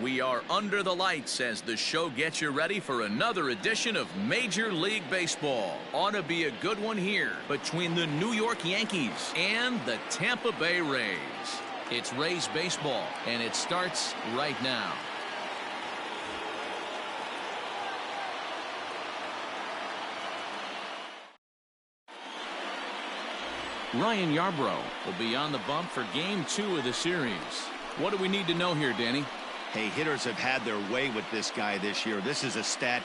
We are under the lights as the show gets you ready for another edition of Major League Baseball. Ought to be a good one here between the New York Yankees and the Tampa Bay Rays. It's Rays baseball, and it starts right now. Ryan Yarbrough will be on the bump for Game 2 of the series. What do we need to know here, Danny? Hey, hitters have had their way with this guy this year. This is a stat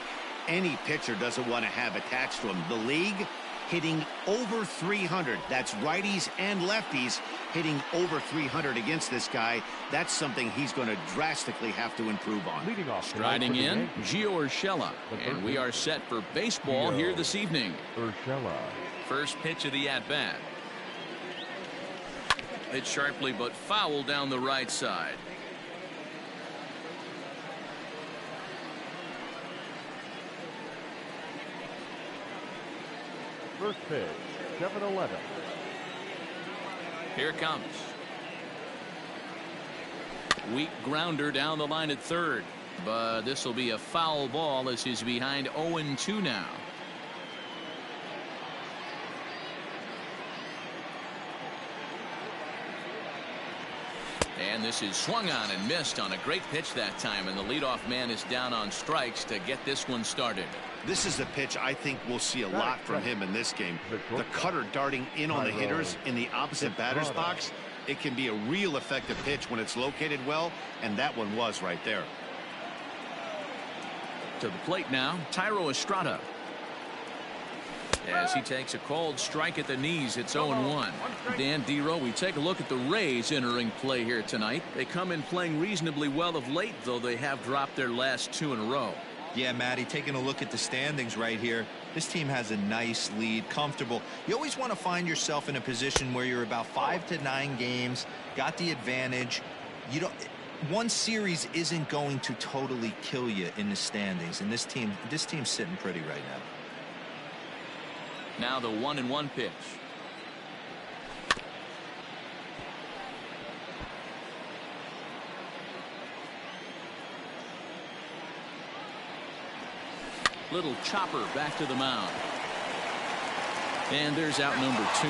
any pitcher doesn't want to have attached to him. The league hitting over 300. That's righties and lefties hitting over 300 against this guy. That's something he's going to drastically have to improve on. Striding in, Gio Urshela. And we are set for baseball here this evening. First pitch of the at-bat. Hit sharply but foul down the right side. First pitch, 7-11. Here it comes. Weak grounder down the line at third. But this will be a foul ball as he's behind 0-2 now. And this is swung on and missed on a great pitch that time. And the leadoff man is down on strikes to get this one started. This is a pitch I think we'll see a lot from him in this game. The cutter darting in on the hitters in the opposite batter's box. It can be a real effective pitch when it's located well, and that one was right there. To the plate now, Thairo Estrada. As he takes a cold strike at the knees, it's 0-1. Dan Dero, we take a look at the Rays entering play here tonight. They come in playing reasonably well of late, though they have dropped their last 2 in a row. Yeah, Matty, taking a look at the standings right here, this team has a nice lead, comfortable. You always want to find yourself in a position where you're about 5 to 9 games, got the advantage. You don't. One series isn't going to totally kill you in the standings, and this team's sitting pretty right now. Now the 1-1 pitch. Little chopper back to the mound. And there's out number 2.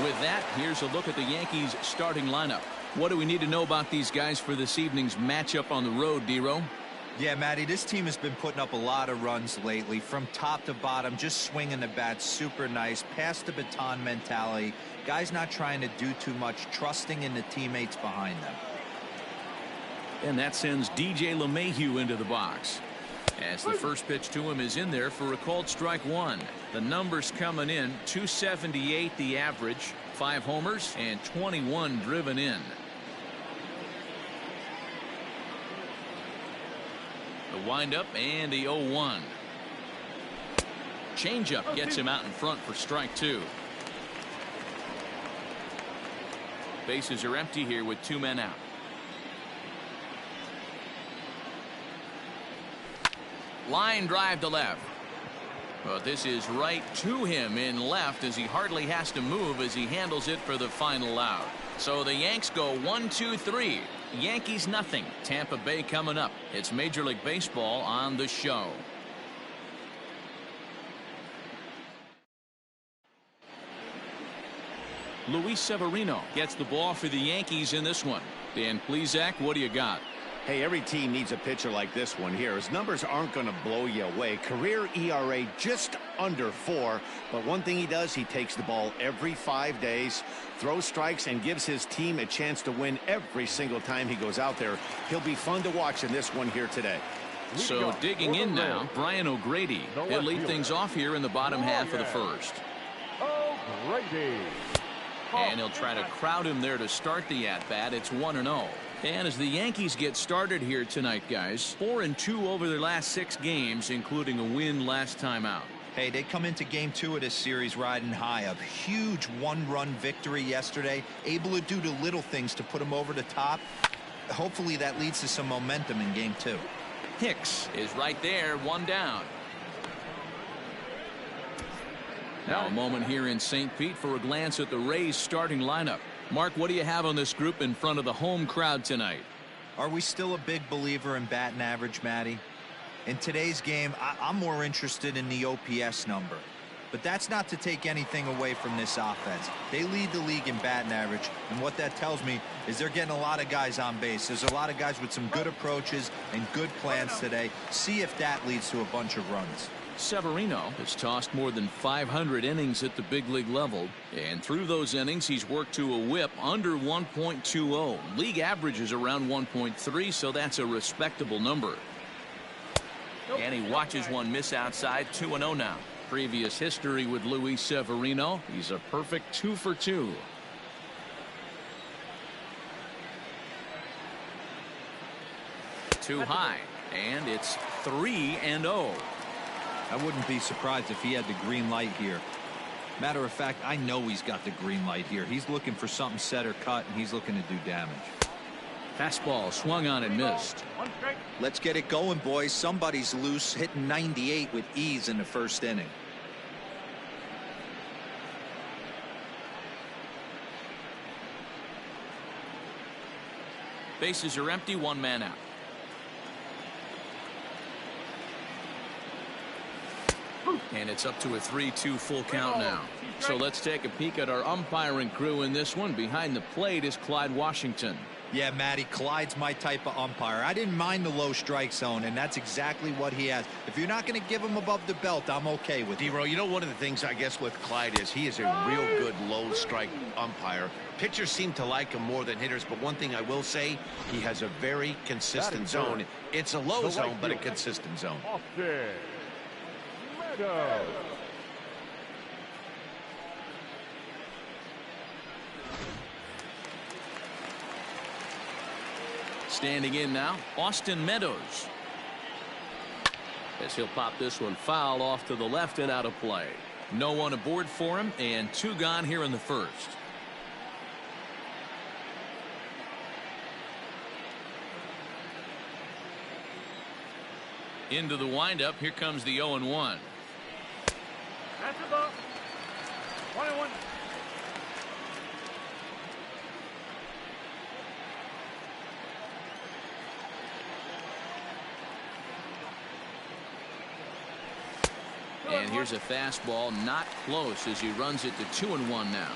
With that, here's a look at the Yankees starting lineup. What do we need to know about these guys for this evening's matchup on the road, Dero? Yeah, Matty, this team has been putting up a lot of runs lately from top to bottom, just swinging the bat super nice, pass the baton mentality. Guys not trying to do too much, trusting in the teammates behind them. And that sends DJ LeMahieu into the box. As the first pitch to him is in there for a called strike 1. The numbers coming in, 278 the average, 5 homers and 21 driven in. The windup and the 0-1. Changeup gets him out in front for strike 2. Bases are empty here with 2 men out. Line drive to left. But this is right to him in left as he hardly has to move as he handles it for the final out. So the Yanks go 1-2-3. Yankees nothing. Tampa Bay coming up. It's Major League Baseball on the show. Luis Severino gets the ball for the Yankees in this one. Dan Plesac, what do you got? Hey, every team needs a pitcher like this one here. His numbers aren't going to blow you away. Career ERA just under 4. But one thing he does, he takes the ball every 5 days, throws strikes, and gives his team a chance to win every single time he goes out there. He'll be fun to watch in this one here today. So digging in now, Brian O'Grady. He'll lead things off here in the bottom half of the first. O'Grady. And he'll try to crowd him there to start the at-bat. It's 1-0. And as the Yankees get started here tonight, guys, 4-2 over their last 6 games, including a win last time out. Hey, they come into Game 2 of this series riding high. A huge 1-run victory yesterday, able to do the little things to put them over the top. Hopefully that leads to some momentum in Game 2. Hicks is right there, 1 down. Now a moment here in St. Pete for a glance at the Rays starting lineup. Mark, what do you have on this group in front of the home crowd tonight? Are we still a big believer in batting average, Matty? In today's game, I'm more interested in the OPS number. But that's not to take anything away from this offense. They lead the league in batting average, and what that tells me is they're getting a lot of guys on base. There's a lot of guys with some good approaches and good plans today. See if that leads to a bunch of runs. Severino has tossed more than 500 innings at the big league level, and through those innings he's worked to a whip under 1.20. League average is around 1.3, so that's a respectable number. And he watches one miss outside. 2-0 now. Previous history with Luis Severino, he's a perfect 2 for 2. Too high, and it's 3-0. I wouldn't be surprised if he had the green light here. Matter of fact, I know he's got the green light here. He's looking for something set or cut, and he's looking to do damage. Fastball swung on and missed. Let's get it going, boys. Somebody's loose, hitting 98 with ease in the first inning. Bases are empty, one man out. And it's up to a 3-2 full count now. So let's take a peek at our umpiring crew in this one. Behind the plate is Clyde Washington. Yeah, Matty, Clyde's my type of umpire. I didn't mind the low strike zone, and that's exactly what he has. If you're not going to give him above the belt, I'm okay with it. D-Row, you know, one of the things I guess with Clyde is he is a real good low strike umpire. Pitchers seem to like him more than hitters, but one thing I will say, he has a very consistent zone. It's a low zone, but a consistent zone. Standing in now, Austin Meadows. As he'll pop this one foul off to the left and out of play. No one aboard for him, and 2 gone here in the first. Into the windup, here comes the 0-1. That's a ball. 1-1. And here's a fastball, not close, as he runs it to 2-1 now.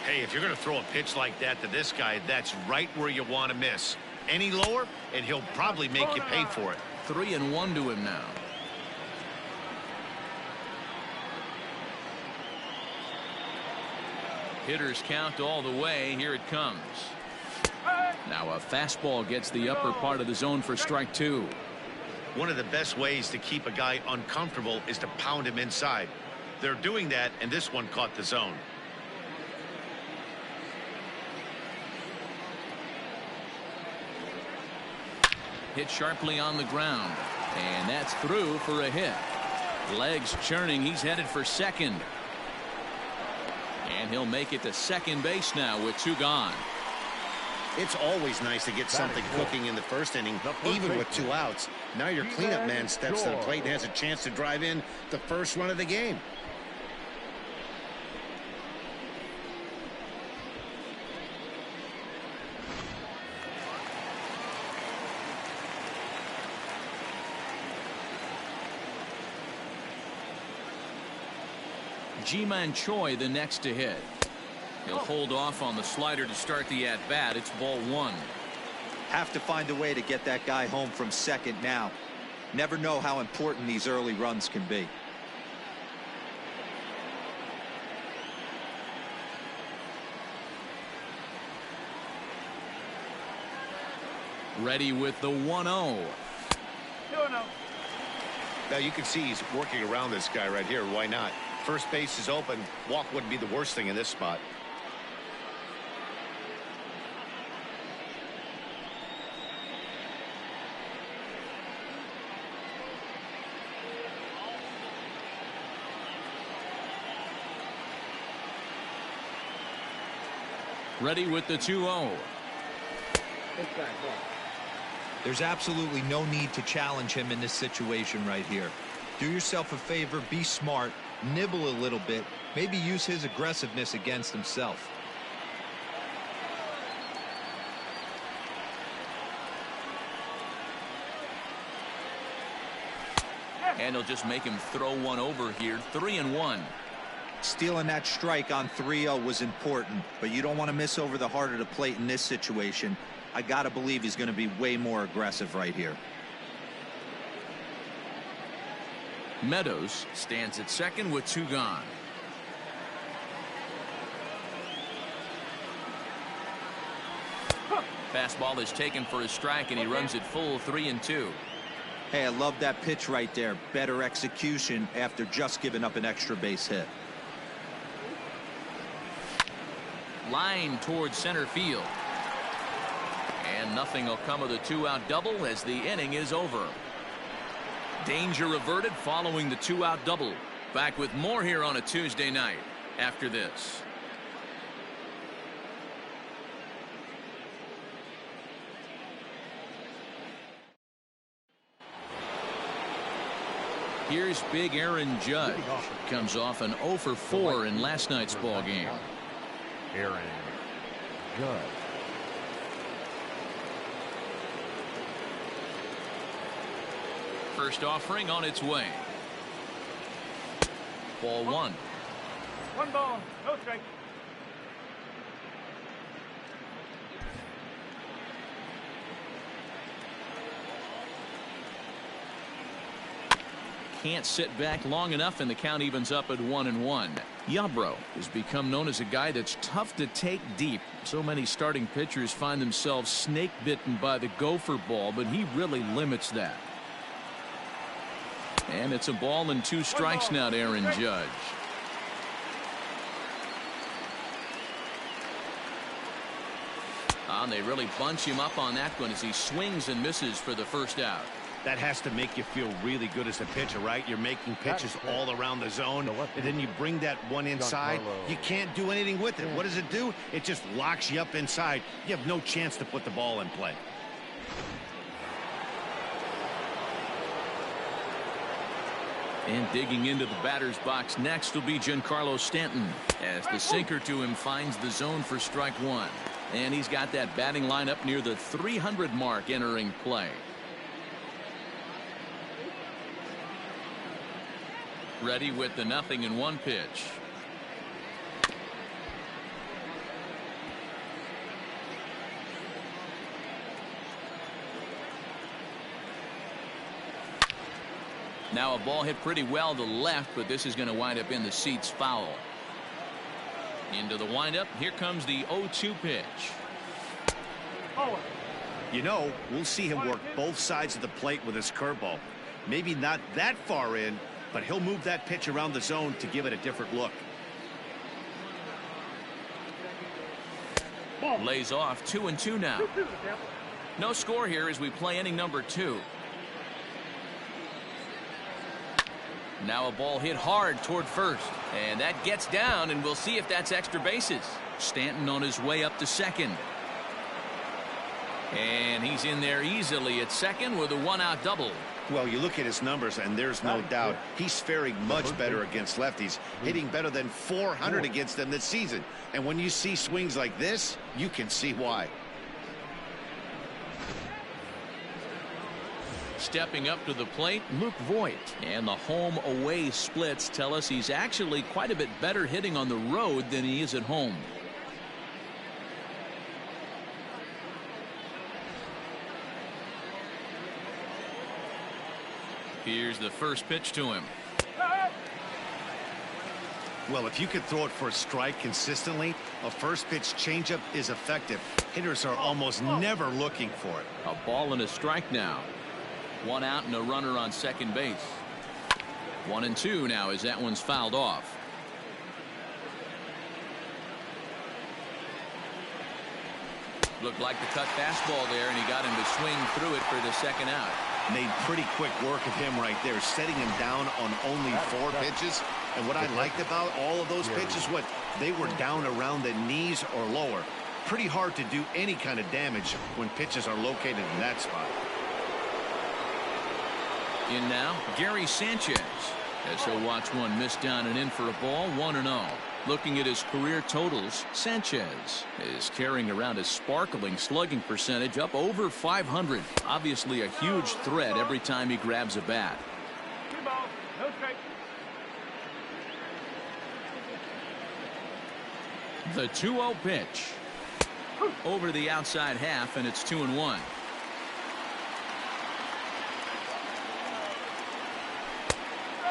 Hey, if you're going to throw a pitch like that to this guy, that's right where you want to miss. Any lower, and he'll probably make you pay for it. 3-1 to him now. Hitters count all the way. Here it comes. Now a fastball gets the upper part of the zone for strike 2. One of the best ways to keep a guy uncomfortable is to pound him inside. They're doing that, and this one caught the zone. Hit sharply on the ground, and that's through for a hit. Legs churning, he's headed for second. And he'll make it to second base now with 2 gone. It's always nice to get something cooking in the first inning, even with 2 outs. Now your cleanup man steps to the plate and has a chance to drive in the first run of the game. Ji-Man Choi the next to hit. He'll hold off on the slider to start the at-bat. It's ball 1. Have to find a way to get that guy home from second now. Never know how important these early runs can be. Ready with the 1-0. Now you can see he's working around this guy right here. Why not? First base is open. Walk wouldn't be the worst thing in this spot. Ready with the 2-0. There's absolutely no need to challenge him in this situation right here. Do yourself a favor, be smart, nibble a little bit, maybe use his aggressiveness against himself. And he'll just make him throw one over here. 3-1. Stealing that strike on 3-0 was important, but you don't want to miss over the heart of the plate in this situation. I got to believe he's going to be way more aggressive right here. Meadows stands at second with 2 gone. Fastball is taken for a strike, and he runs it full 3-2. Hey, I love that pitch right there. Better execution after just giving up an extra base hit. Line towards center field. And nothing will come of the 2-out double as the inning is over. Danger averted following the 2-out double. Back with more here on a Tuesday night after this. Here's big Aaron Judge. Comes off an 0 for 4 in last night's ball game. Aaron Judge. First offering on its way. Ball 1. 1 ball, no strike. Can't sit back long enough, and the count evens up at 1-1. Yabro has become known as a guy that's tough to take deep. So many starting pitchers find themselves snake bitten by the gopher ball, but he really limits that. And it's a ball and 2 strikes now to Aaron Judge. And they really bunch him up on that one as he swings and misses for the first out. That has to make you feel really good as a pitcher, right? You're making pitches all around the zone, and then you bring that one inside. You can't do anything with it. What does it do? It just locks you up inside. You have no chance to put the ball in play. And digging into the batter's box next will be Giancarlo Stanton, as the sinker to him finds the zone for strike 1. And he's got that batting line up near the 300 mark entering play. Ready with the 0-1 pitch. Now a ball hit pretty well to left, but this is going to wind up in the seats foul. Into the windup. Here comes the 0-2 pitch. You know, we'll see him work both sides of the plate with his curveball. Maybe not that far in, but he'll move that pitch around the zone to give it a different look. Lays off 2-2 now. No score here as we play inning number 2. Now a ball hit hard toward first, and that gets down, and we'll see if that's extra bases. Stanton on his way up to second, and he's in there easily at second with a 1-out double. Well, you look at his numbers, and there's no doubt he's faring much better against lefties, hitting better than 400 against them this season. And when you see swings like this, you can see why. Stepping up to the plate, Luke Voit. And the home-away splits tell us he's actually quite a bit better hitting on the road than he is at home. Here's the first pitch to him. Well, if you could throw it for a strike consistently, a first pitch changeup is effective. Hitters are almost never looking for it. A ball and a strike now. 1 out and a runner on second base. 1-2 now as that one's fouled off. Looked like the cut fastball there, and he got him to swing through it for the second out. Made pretty quick work of him right there, setting him down on only 4 pitches. And what I liked about all of those pitches, what they were down around the knees or lower. Pretty hard to do any kind of damage when pitches are located in that spot. In now, Gary Sanchez, as he'll watch one miss down and in for a ball. 1-0. Looking at his career totals, Sanchez is carrying around a sparkling slugging percentage up over 500. Obviously a huge threat every time he grabs a bat. No strike. The 2-0 pitch. Over the outside half, and it's 2-1.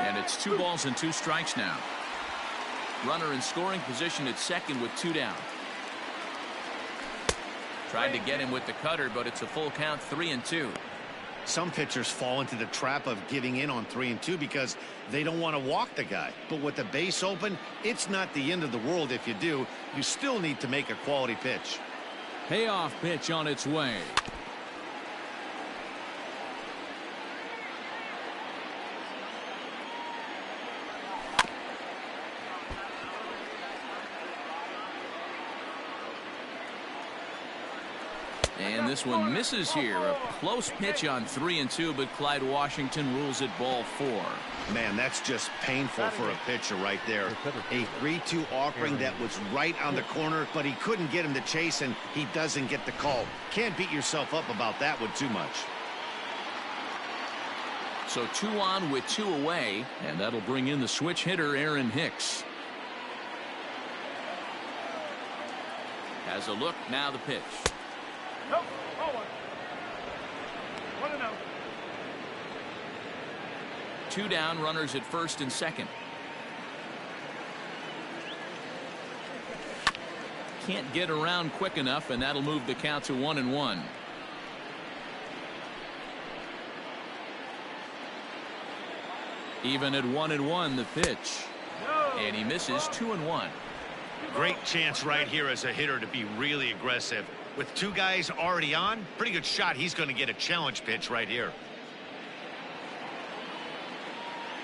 And it's 2 balls and 2 strikes now. Runner in scoring position at second with 2 down. Tried to get him with the cutter, but it's a full count, 3-2. Some pitchers fall into the trap of giving in on 3-2 because they don't want to walk the guy. But with the base open, it's not the end of the world if you do. You still need to make a quality pitch. Payoff pitch on its way. And this one misses here. A close pitch on 3-2, but Clyde Washington rules it ball 4. Man, that's just painful for a pitcher right there. A 3-2 offering that was right on the corner, but he couldn't get him to chase, and he doesn't get the call. Can't beat yourself up about that one too much. So 2 on with 2 away, and that'll bring in the switch hitter, Aaron Hicks. Has a look, now the pitch. No, forward. 1-0. 2 down, runners at first and second. Can't get around quick enough, and that'll move the count to 1-1. Even at 1-1, the pitch. And he misses 2-1. Great chance right here as a hitter to be really aggressive. With 2 guys already on, pretty good shot. He's going to get a challenge pitch right here.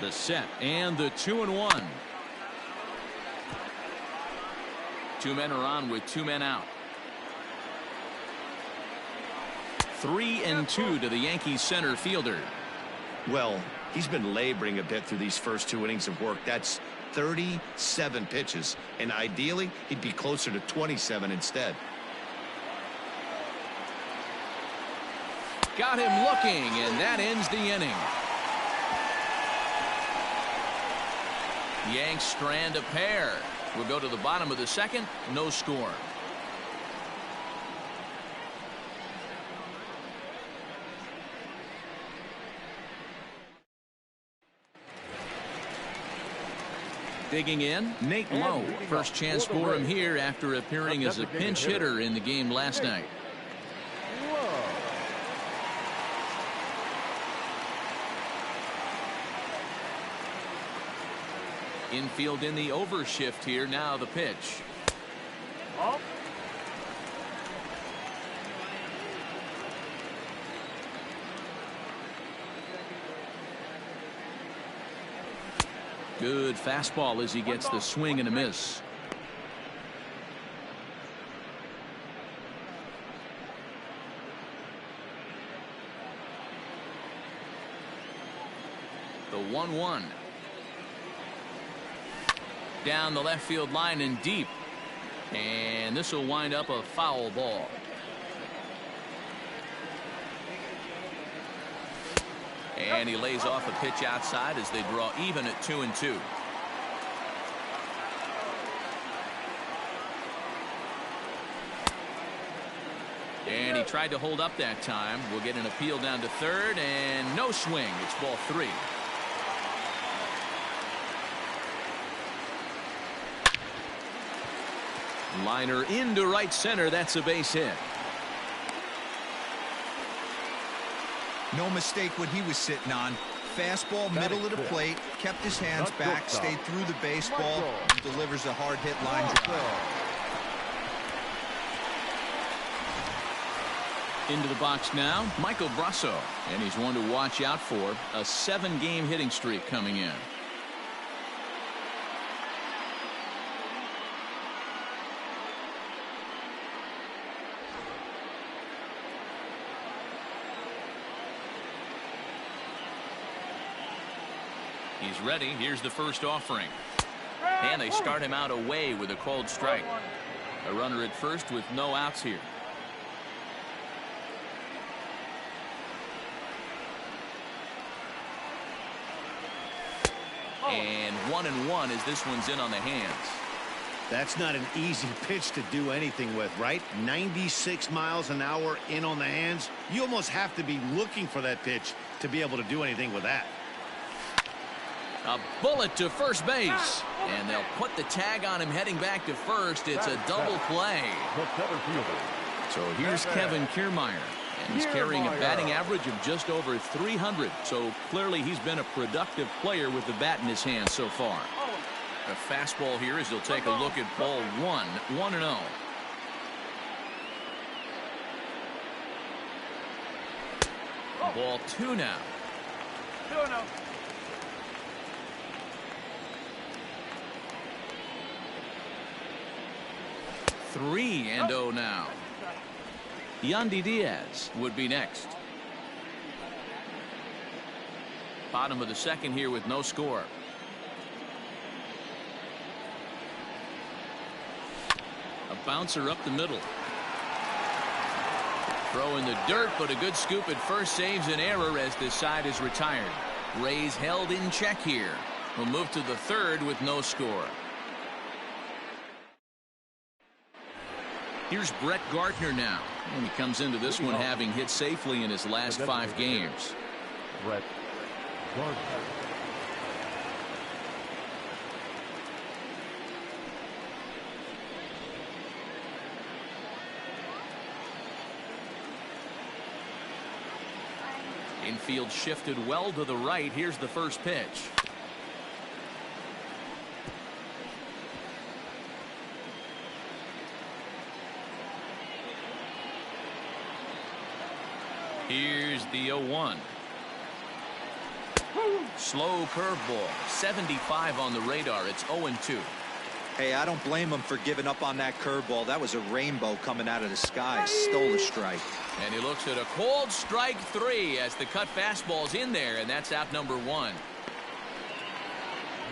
The set and the 2-1. 2 men are on with 2 men out. 3-2 to the Yankees center fielder. Well, he's been laboring a bit through these first 2 innings of work. That's 37 pitches, and ideally he'd be closer to 27 instead. Got him looking, and that ends the inning. Yanks strand a pair. We'll go to the bottom of the second. No score. Digging in, Nate Lowe. First chance for him here after appearing as a pinch hitter in the game last night. Infield in the overshift here. Now the pitch. Ball. Good fastball as he gets the swing and a miss. The 1-1. Down the left field line and deep. And this will wind up a foul ball. And he lays off a pitch outside as they draw even at 2-2. And he tried to hold up that time. We'll get an appeal down to third, and no swing. It's ball 3. Liner into right center. That's a base hit. No mistake what he was sitting on. Fastball, middle of the plate, kept his hands back, stayed through the baseball, and delivers a hard hit line drive. Into the box now, Michael Brasso, and he's one to watch out for. A 7-game hitting streak coming in. He's ready. Here's the first offering. And they start him out away with a cold strike. A runner at first with no outs here. And 1-1 as this one's in on the hands. That's not an easy pitch to do anything with, right? 96 miles an hour in on the hands. You almost have to be looking for that pitch to be able to do anything with that. A bullet to first base. And they'll put the tag on him heading back to first. It's a double play. So here's Kevin Kiermaier. And he's carrying a batting average of just over 300. So clearly he's been a productive player with the bat in his hand so far. The fastball here as he'll take a look at ball 1, 1-0. Ball 2 now. 2-0. 3-0 now. Yandy Diaz would be next. Bottom of the second here with no score. A bouncer up the middle. Throw in the dirt, but a good scoop at first saves an error as this side is retired. Rays held in check here. We'll move to the third with no score. Here's Brett Gardner now. And he comes into this one having hit safely in his last 5 games. Brett Gardner. Infield shifted well to the right. Here's the first pitch. Here's the 0-1. Slow curveball. 75 on the radar. It's 0-2. Hey, I don't blame him for giving up on that curveball. That was a rainbow coming out of the sky. Stole a strike. And he looks at a cold strike 3 as the cut fastball's in there, and that's out number 1.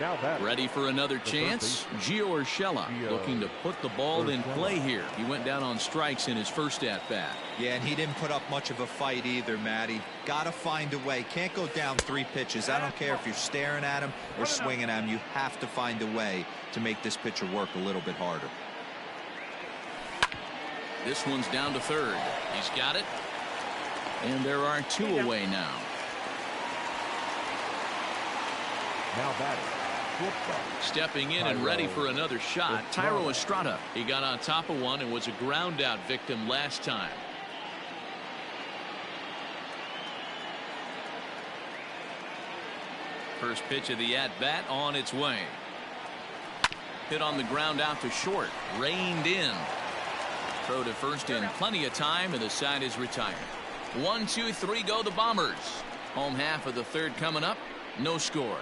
Now that ready for another chance. Gio Urshela looking to put the ball in play here. He went down on strikes in his first at bat. Yeah, and he didn't put up much of a fight either, Matty. Gotta find a way. Can't go down 3 pitches. I don't care if you're staring at him or swinging at him. You have to find a way to make this pitcher work a little bit harder. This one's down to third. He's got it. And there are 2 away now. now batting. Stepping in and ready for another shot, Thairo Estrada. He got on top of one and was a ground out victim last time. First pitch of the at-bat on its way. Hit on the ground out to short. Reined in. Throw to first in plenty of time, and the side is retired. 1, 2, 3 go the Bombers. Home half of the third coming up. No score.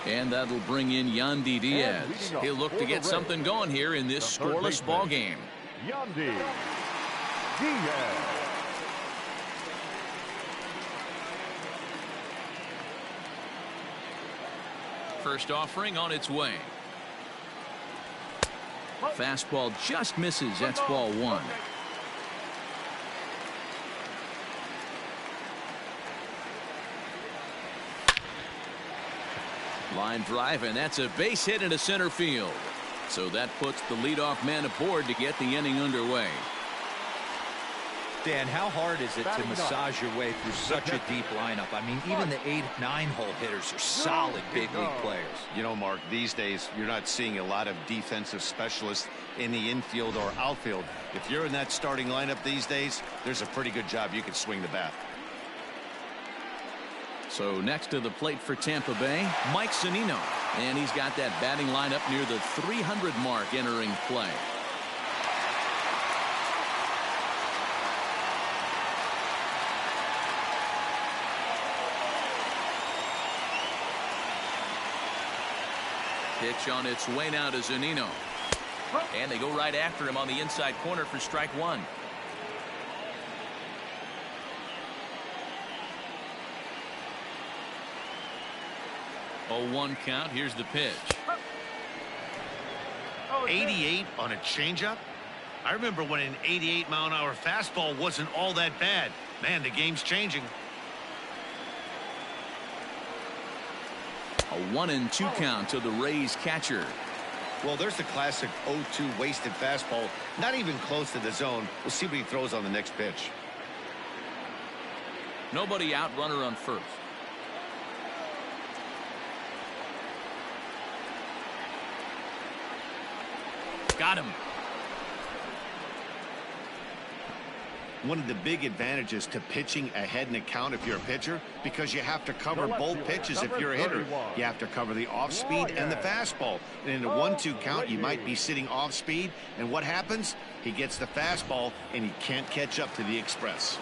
And that'll bring in Yandy Diaz. He'll look to get something going here in this scoreless ball game. Yandy Diaz. First offering on its way. Fastball just misses. That's ball 1. Line drive, and that's a base hit into center field. So that puts the leadoff man aboard to get the inning underway. Dan, how hard is it to massage your way through such a deep lineup? I mean, even the 8, 9-hole hitters are solid big league players. You know, Mark, these days you're not seeing a lot of defensive specialists in the infield or outfield. If you're in that starting lineup these days, there's a pretty good job you can swing the bat. So next to the plate for Tampa Bay, Mike Zunino. And he's got that batting lineup near the 300 mark entering play. Pitch on its way now to Zunino. And they go right after him on the inside corner for strike 1. 0-1 count. Here's the pitch. 88 on a changeup. I remember when an 88-mile-an-hour fastball wasn't all that bad. Man, the game's changing. A 1-2 count to the Rays catcher. Well, there's the classic 0-2 wasted fastball. Not even close to the zone. We'll see what he throws on the next pitch. Nobody out, runner on first. Got him. One of the big advantages to pitching ahead in a count if you're a pitcher, because you have to cover both pitches if you're a hitter. You have to cover the off speed and the fastball. And in a 1-2 count, you might be sitting off speed. And what happens? He gets the fastball, and he can't catch up to the express.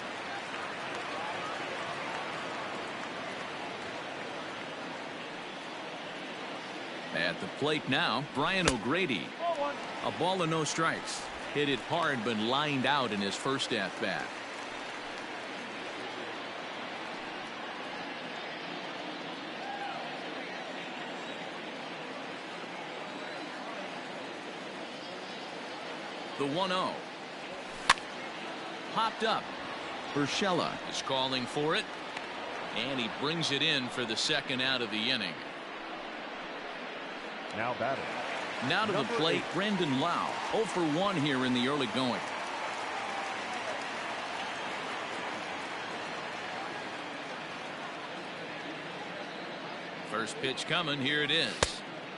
At the plate now, Brian O'Grady. A ball and no strikes. Hit it hard, but lined out in his first at-bat. The 1-0. Popped up. Urshela is calling for it. And he brings it in for the second out of the inning. Now batting. Now to the plate, Brendan Lau. 0 for 1 here in the early going. First pitch coming. Here it is.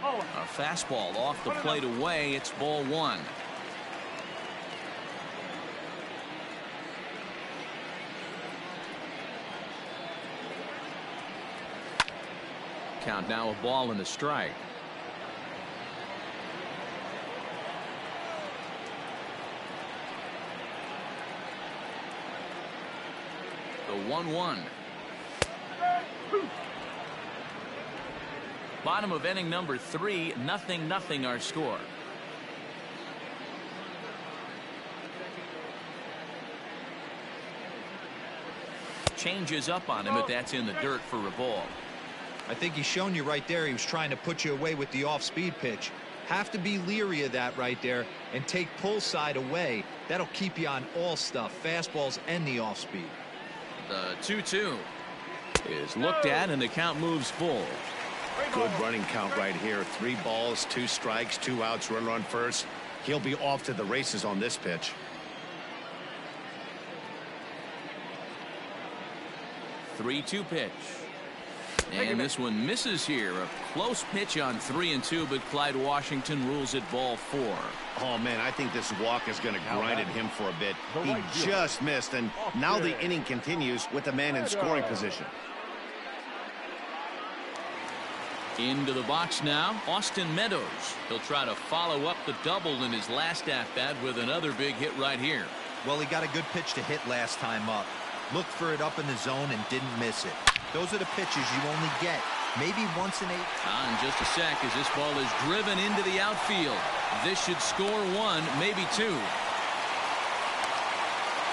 A fastball off the plate away. It's ball 1. Count now, a ball and a strike. The 1-1. Bottom of inning number 3, 0-0 our score. Changes up on him, but that's in the dirt for a ball. I think he's shown you right there. He was trying to put you away with the off-speed pitch. Have to be leery of that right there and take pull side away. That'll keep you on all stuff, fastballs and the off-speed. The 2-2 is looked at, and the count moves full. Good running count right here. 3 balls, 2 strikes, 2 outs, runner on first. He'll be off to the races on this pitch. The 3-2 pitch. And this one misses here. A close pitch on 3-2, but Clyde Washington rules it ball 4. Oh, man, I think this walk is going to grind at him for a bit. He just missed, and now the inning continues with the man in scoring position. Into the box now, Austin Meadows. He'll try to follow up the double in his last at-bat with another big hit right here. Well, he got a good pitch to hit last time up. Looked for it up in the zone and didn't miss it. Those are the pitches you only get maybe once in 8. In just a sec, as this ball is driven into the outfield. This should score 1, maybe 2.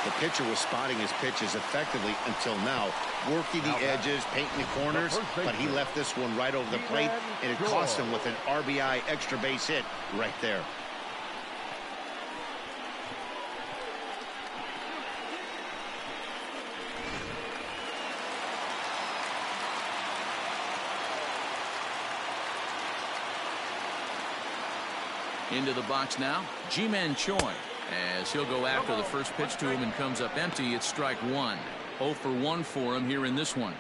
The pitcher was spotting his pitches effectively until now, working the edges, painting the corners, but he left this one right over the plate, and it cost him with an RBI extra base hit right there. Into the box now, Ji-Man Choi. As he'll go after the first pitch to him and comes up empty, it's strike 1. 0 for 1 for him here in this one.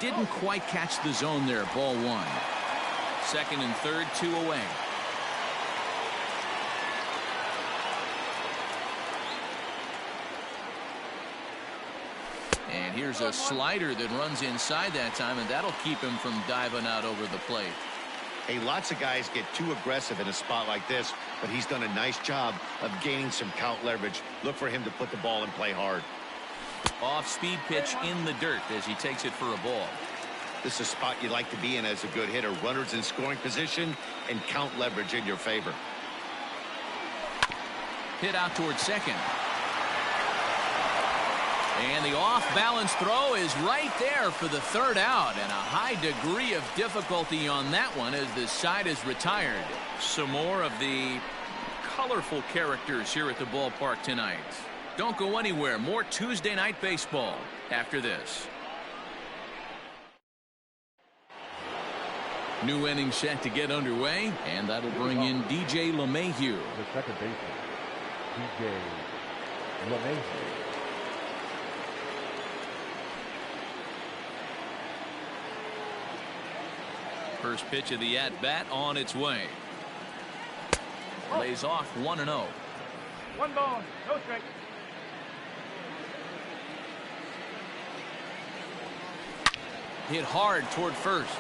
Didn't quite catch the zone there, ball 1. Second and third, 2 away. And here's a slider that runs inside that time, and that'll keep him from diving out over the plate. Hey, lots of guys get too aggressive in a spot like this, but he's done a nice job of gaining some count leverage. Look for him to put the ball in play hard. Off-speed pitch in the dirt as he takes it for a ball. This is a spot you like to be in as a good hitter. Runners in scoring position and count leverage in your favor. Hit out towards second. And the off-balance throw is right there for the third out, and a high degree of difficulty on that one as the side is retired. Some more of the colorful characters here at the ballpark tonight. Don't go anywhere. More Tuesday night baseball after this. New inning set to get underway, and that'll bring in DJ LeMahieu. The second baseman, DJ LeMahieu. First pitch of the at-bat on its way. Lays off 1-0. 1 ball, no strike. Hit hard toward first.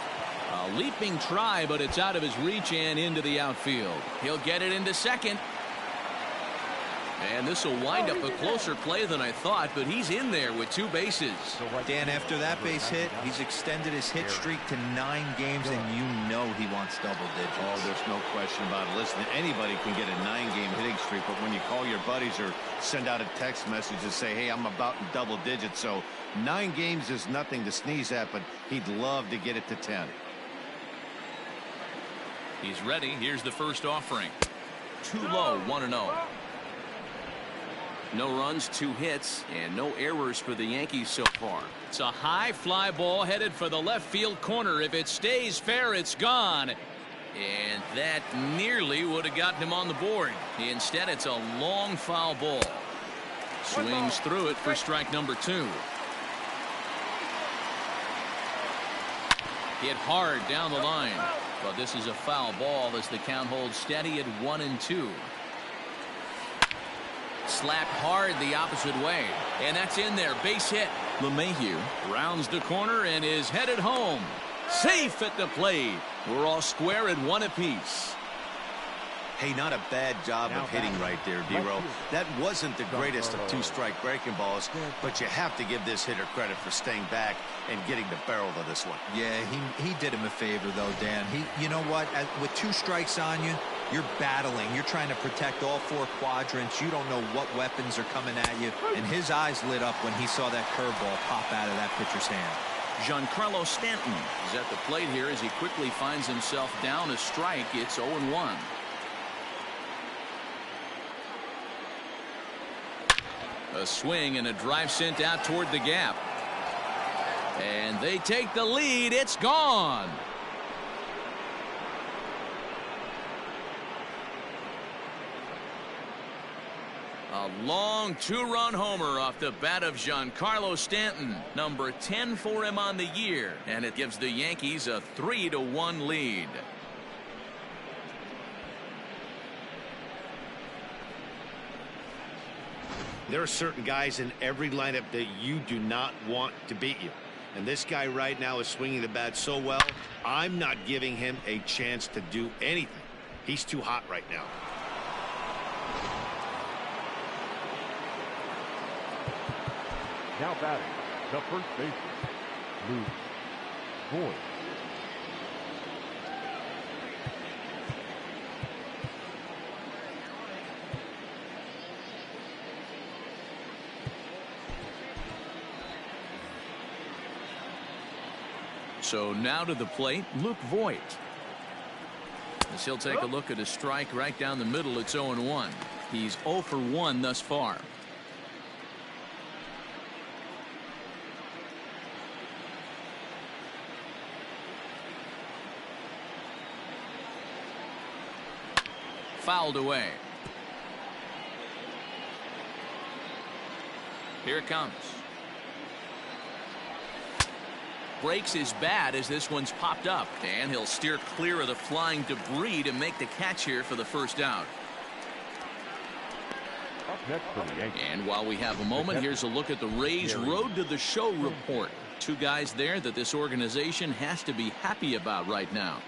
A leaping try, but it's out of his reach and into the outfield. He'll get it into second. And this will wind up a closer play than I thought, but he's in there with 2 bases. Dan, after that base hit, he's extended his hit streak to 9 games, and you know he wants double digits. Oh, there's no question about it. Listen, anybody can get a 9-game hitting streak, but when you call your buddies or send out a text message and say, hey, I'm about in double digits, so 9 games is nothing to sneeze at, but he'd love to get it to 10. He's ready. Here's the first offering. Too low, 1-0. No runs, 2 hits, and no errors for the Yankees so far. It's a high fly ball headed for the left field corner. If it stays fair, it's gone. And that nearly would have gotten him on the board. Instead, it's a long foul ball. Swings through it for strike number 2. Hit hard down the line. But this is a foul ball as the count holds steady at 1-2. Slapped hard the opposite way, and that's in there. Base hit. LeMahieu rounds the corner and is headed home. Safe at the plate. We're all square at 1 apiece. Hey, not a bad job of hitting right there, D-Row. That wasn't the greatest of 2-strike breaking balls, but you have to give this hitter credit for staying back and getting the barrel of this one. Yeah, he did him a favor, though, Dan. You know what? With 2 strikes on you, you're battling. You're trying to protect all 4 quadrants. You don't know what weapons are coming at you. And his eyes lit up when he saw that curveball pop out of that pitcher's hand. Giancarlo Stanton is at the plate here as he quickly finds himself down a strike. It's 0-1. A swing and a drive sent out toward the gap. And they take the lead. It's gone. A long 2-run homer off the bat of Giancarlo Stanton. Number 10 for him on the year. And it gives the Yankees a 3-1 lead. There are certain guys in every lineup that you do not want to beat you. And this guy right now is swinging the bat so well, I'm not giving him a chance to do anything. He's too hot right now. Now batting, the first baseman, Luke Voigt. So now to the plate, Luke Voigt. As he'll take a look at a strike right down the middle, it's 0-1. He's 0 for 1 thus far. Fouled away. Here it comes. Breaks his bat as this one's popped up, and he'll steer clear of the flying debris to make the catch here for the first out. Up next for the Yankees. And while we have a moment, here's a look at the Rays Road to the Show report. 2 guys there that this organization has to be happy about right now.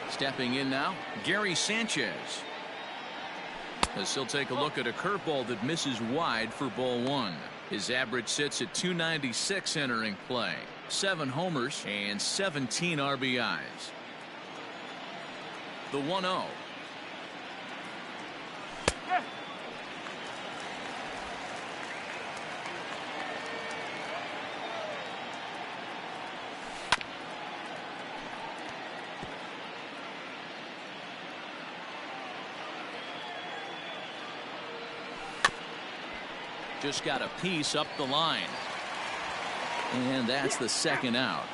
Stepping in now, Gary Sanchez. As he'll take a look at a curveball that misses wide for ball one. His average sits at 296 entering play. 7 homers and 17 RBIs. The 1-0. Just got a piece up the line. And that's the second out.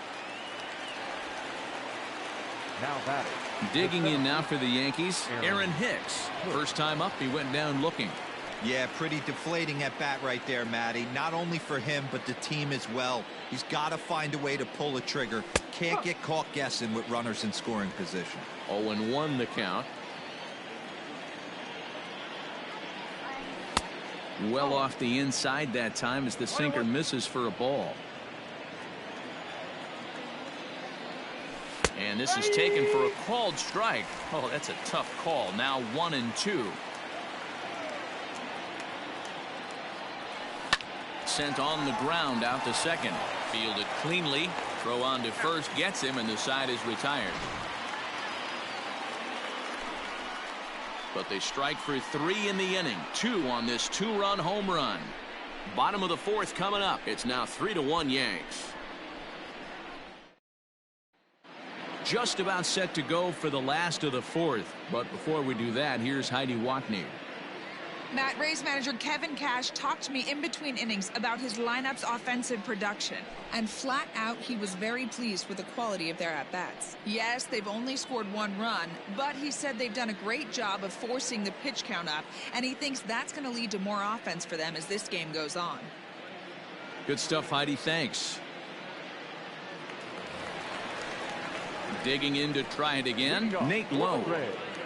Now batting. Digging in now for the Yankees, Aaron Hicks. First time up, he went down looking. Yeah, pretty deflating at bat right there, Matty. Not only for him, but the team as well. He's got to find a way to pull a trigger. Can't get caught guessing with runners in scoring position. 0-1 the count. Well off the inside that time as the sinker misses for a ball. And this is taken for a called strike. Oh, that's a tough call. Now 1-2. Sent on the ground out to second. Fielded cleanly. Throw on to first gets him, and the side is retired. But they strike for 3 in the inning. 2 on this 2-run home run. Bottom of the 4th coming up. It's now 3-1 Yanks. Just about set to go for the last of the 4th. But before we do that, here's Heidi Watney. Matt, Rays manager Kevin Cash talked to me in between innings about his lineup's offensive production. And flat out, he was very pleased with the quality of their at-bats. Yes, they've only scored 1 run, but he said they've done a great job of forcing the pitch count up, and he thinks that's going to lead to more offense for them as this game goes on. Good stuff, Heidi. Thanks. Digging in to try it again, Nate Lowe.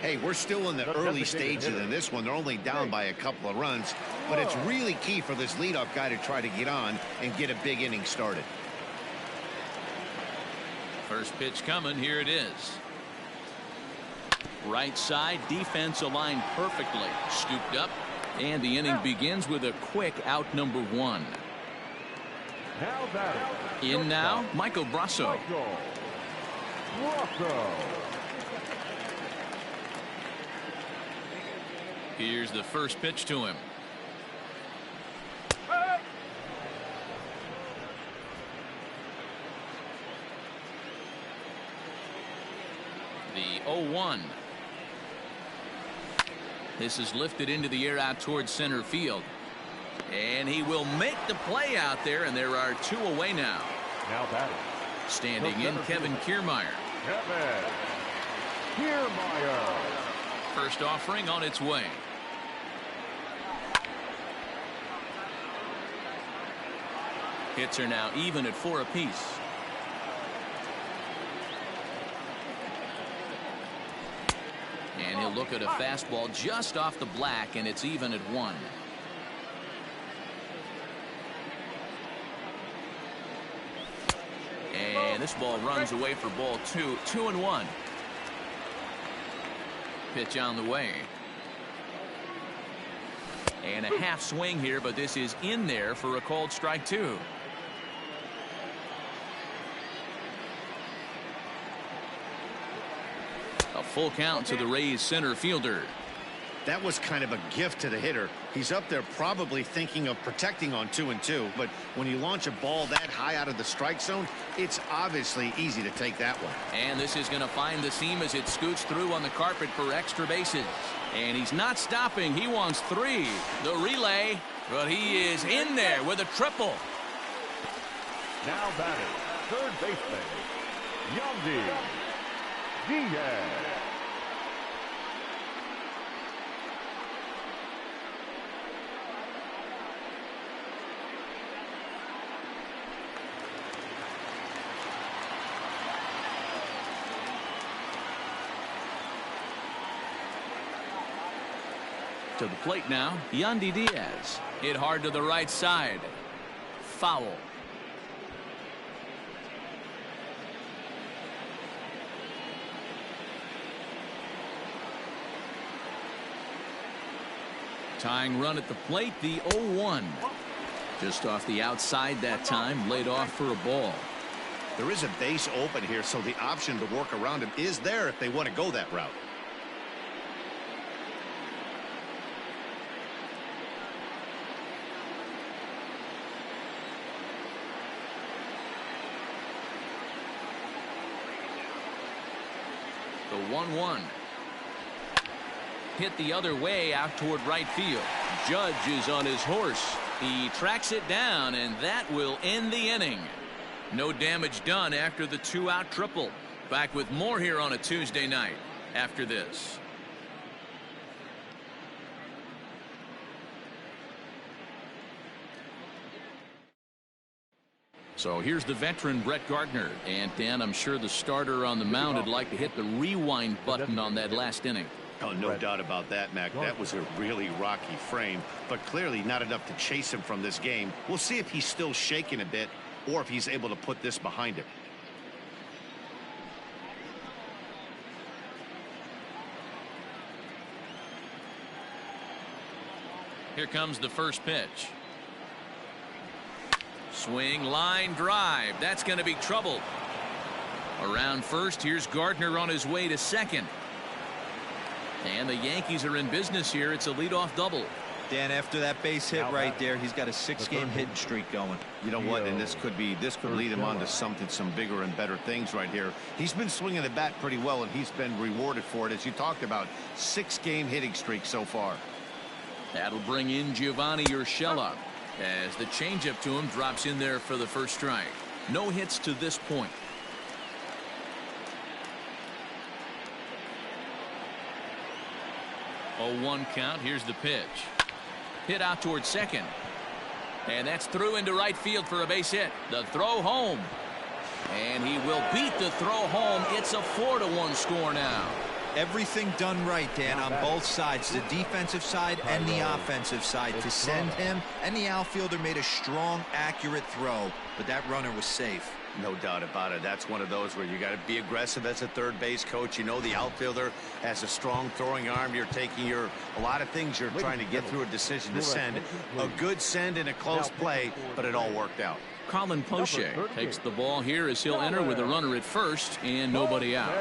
Hey, we're still in the early stages of this one. They're only down by a couple of runs, but it's really key for this leadoff guy to try to get on and get a big inning started. First pitch coming. Here it is. Right side, defense aligned perfectly. Scooped up, and the inning begins with a quick out number 1. Now batting. In now, Michael Brasso. Here's the first pitch to him. The 0-1. This is lifted into the air out towards center field. And he will make the play out there, and there are 2 away now. Now batting. Standing in, Kevin Kiermaier. First offering on its way. Hits are now even at 4 apiece. And he'll look at a fastball just off the black, and it's even at 1. And this ball runs away for ball 2. 2-1. Pitch on the way. And a half swing here, but this is in there for a called strike 2. A full count to the Rays center fielder. That was kind of a gift to the hitter. He's up there probably thinking of protecting on 2-2, but when you launch a ball that high out of the strike zone, it's obviously easy to take that one. And this is going to find the seam as it scoots through on the carpet for extra bases. And he's not stopping. He wants 3. The relay, but he is in there with a triple. Now batting, third baseman, Yandy Diaz. To the plate now, Yandy Diaz. Hit hard to the right side. Foul. Tying run at the plate, the 0-1. Just off the outside that time, laid off for a ball. There is a base open here, so the option to work around him is there if they want to go that route. The 1-1. Hit the other way out toward right field. Judge is on his horse. He tracks it down, and that will end the inning. No damage done after the 2-out triple. Back with more here on a Tuesday night after this. So here's the veteran Brett Gardner. And Dan, I'm sure the starter on the mound would like to hit the rewind button on that last inning. Oh, no doubt about that, Mac. That was a really rocky frame, but clearly not enough to chase him from this game. We'll see if he's still shaking a bit or if he's able to put this behind him. Here comes the first pitch. Swing, line drive. That's going to be trouble. Around first, here's Gardner on his way to second. And the Yankees are in business here. It's a leadoff double. Dan, after that base hit right there, he's got a 6-game hitting streak going. You know what? And this could lead him on to some bigger and better things right here. He's been swinging the bat pretty well, and he's been rewarded for it. As you talked about, 6-game hitting streak so far. That'll bring in Giovanni Urshela as the changeup to him drops in there for the first strike. No hits to this point. 0-1 count. Here's the pitch. Hit out towards second. And that's through into right field for a base hit. The throw home. And he will beat the throw home. It's a 4-1 score now. Everything done right, Dan, on both sides, the defensive side and the offensive side. To send him, and the outfielder made a strong, accurate throw, but that runner was safe. No doubt about it. That's one of those where you got to be aggressive as a third base coach. You know the outfielder has a strong throwing arm. You're taking a lot of things you're trying to get through a decision to send. A good send in a close play, but it all worked out. Colin Poche takes the ball here as he'll enter with a runner at first and nobody out.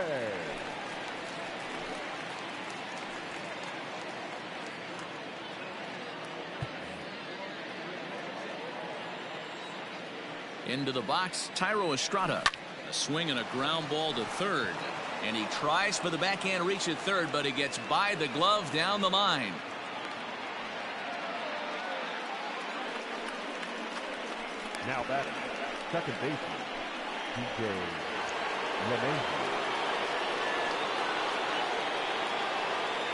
Into the box, Thairo Estrada. A swing and a ground ball to third. And he tries for the backhand reach at third, but he gets by the glove down the line. Now batting, second baseman, DJ LeMahieu.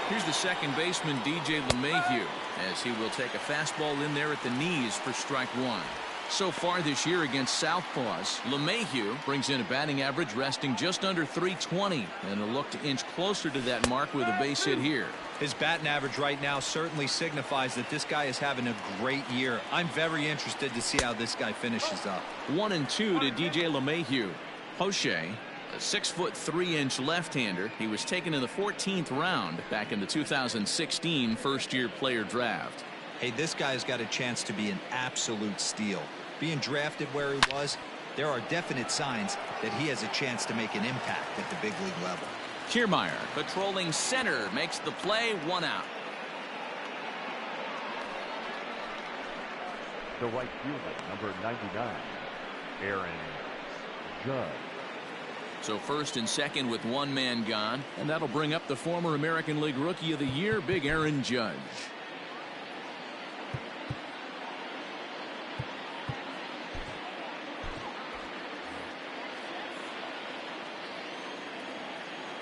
Here's the second baseman, DJ LeMahieu, as he will take a fastball in there at the knees for strike one. So far this year against Southpaws, LeMahieu brings in a batting average resting just under .320, and a look to inch closer to that mark with a base hit here. His batting average right now certainly signifies that this guy is having a great year. I'm very interested to see how this guy finishes up. 1-2 to DJ LeMahieu. Poche, a 6'3" left-hander. He was taken in the 14th round back in the 2016 first-year player draft. Hey, this guy's got a chance to be an absolute steal. Being drafted where he was, there are definite signs that he has a chance to make an impact at the big league level. Kiermaier patrolling center makes the play, 1 out. The right fielder, number 99, Aaron Judge. So first and second with one man gone, and that'll bring up the former American League Rookie of the Year, Big Aaron Judge.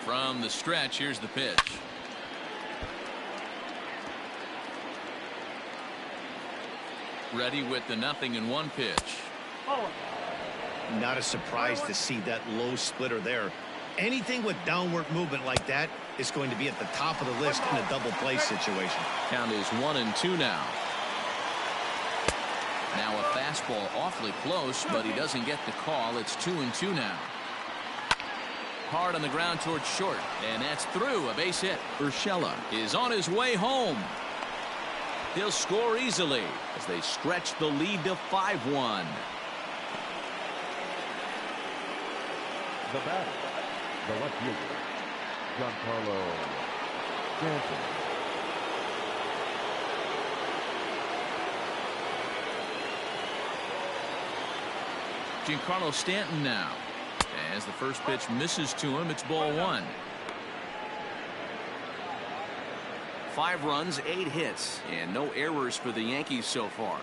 From the stretch, here's the pitch. Ready with the 0-1 pitch. Not a surprise to see that low splitter there. Anything with downward movement like that is going to be at the top of the list in a double play situation. Count is 1-2 now. Now a fastball awfully close, but he doesn't get the call. It's 2-2 now. Hard on the ground towards short, and that's through. A base hit. Urshela is on his way home. He'll score easily as they stretch the lead to 5-1. The batter, the left fielder, Giancarlo Stanton. Giancarlo Stanton now. As the first pitch misses to him, it's ball 1. 5 runs, 8 hits, and no errors for the Yankees so far.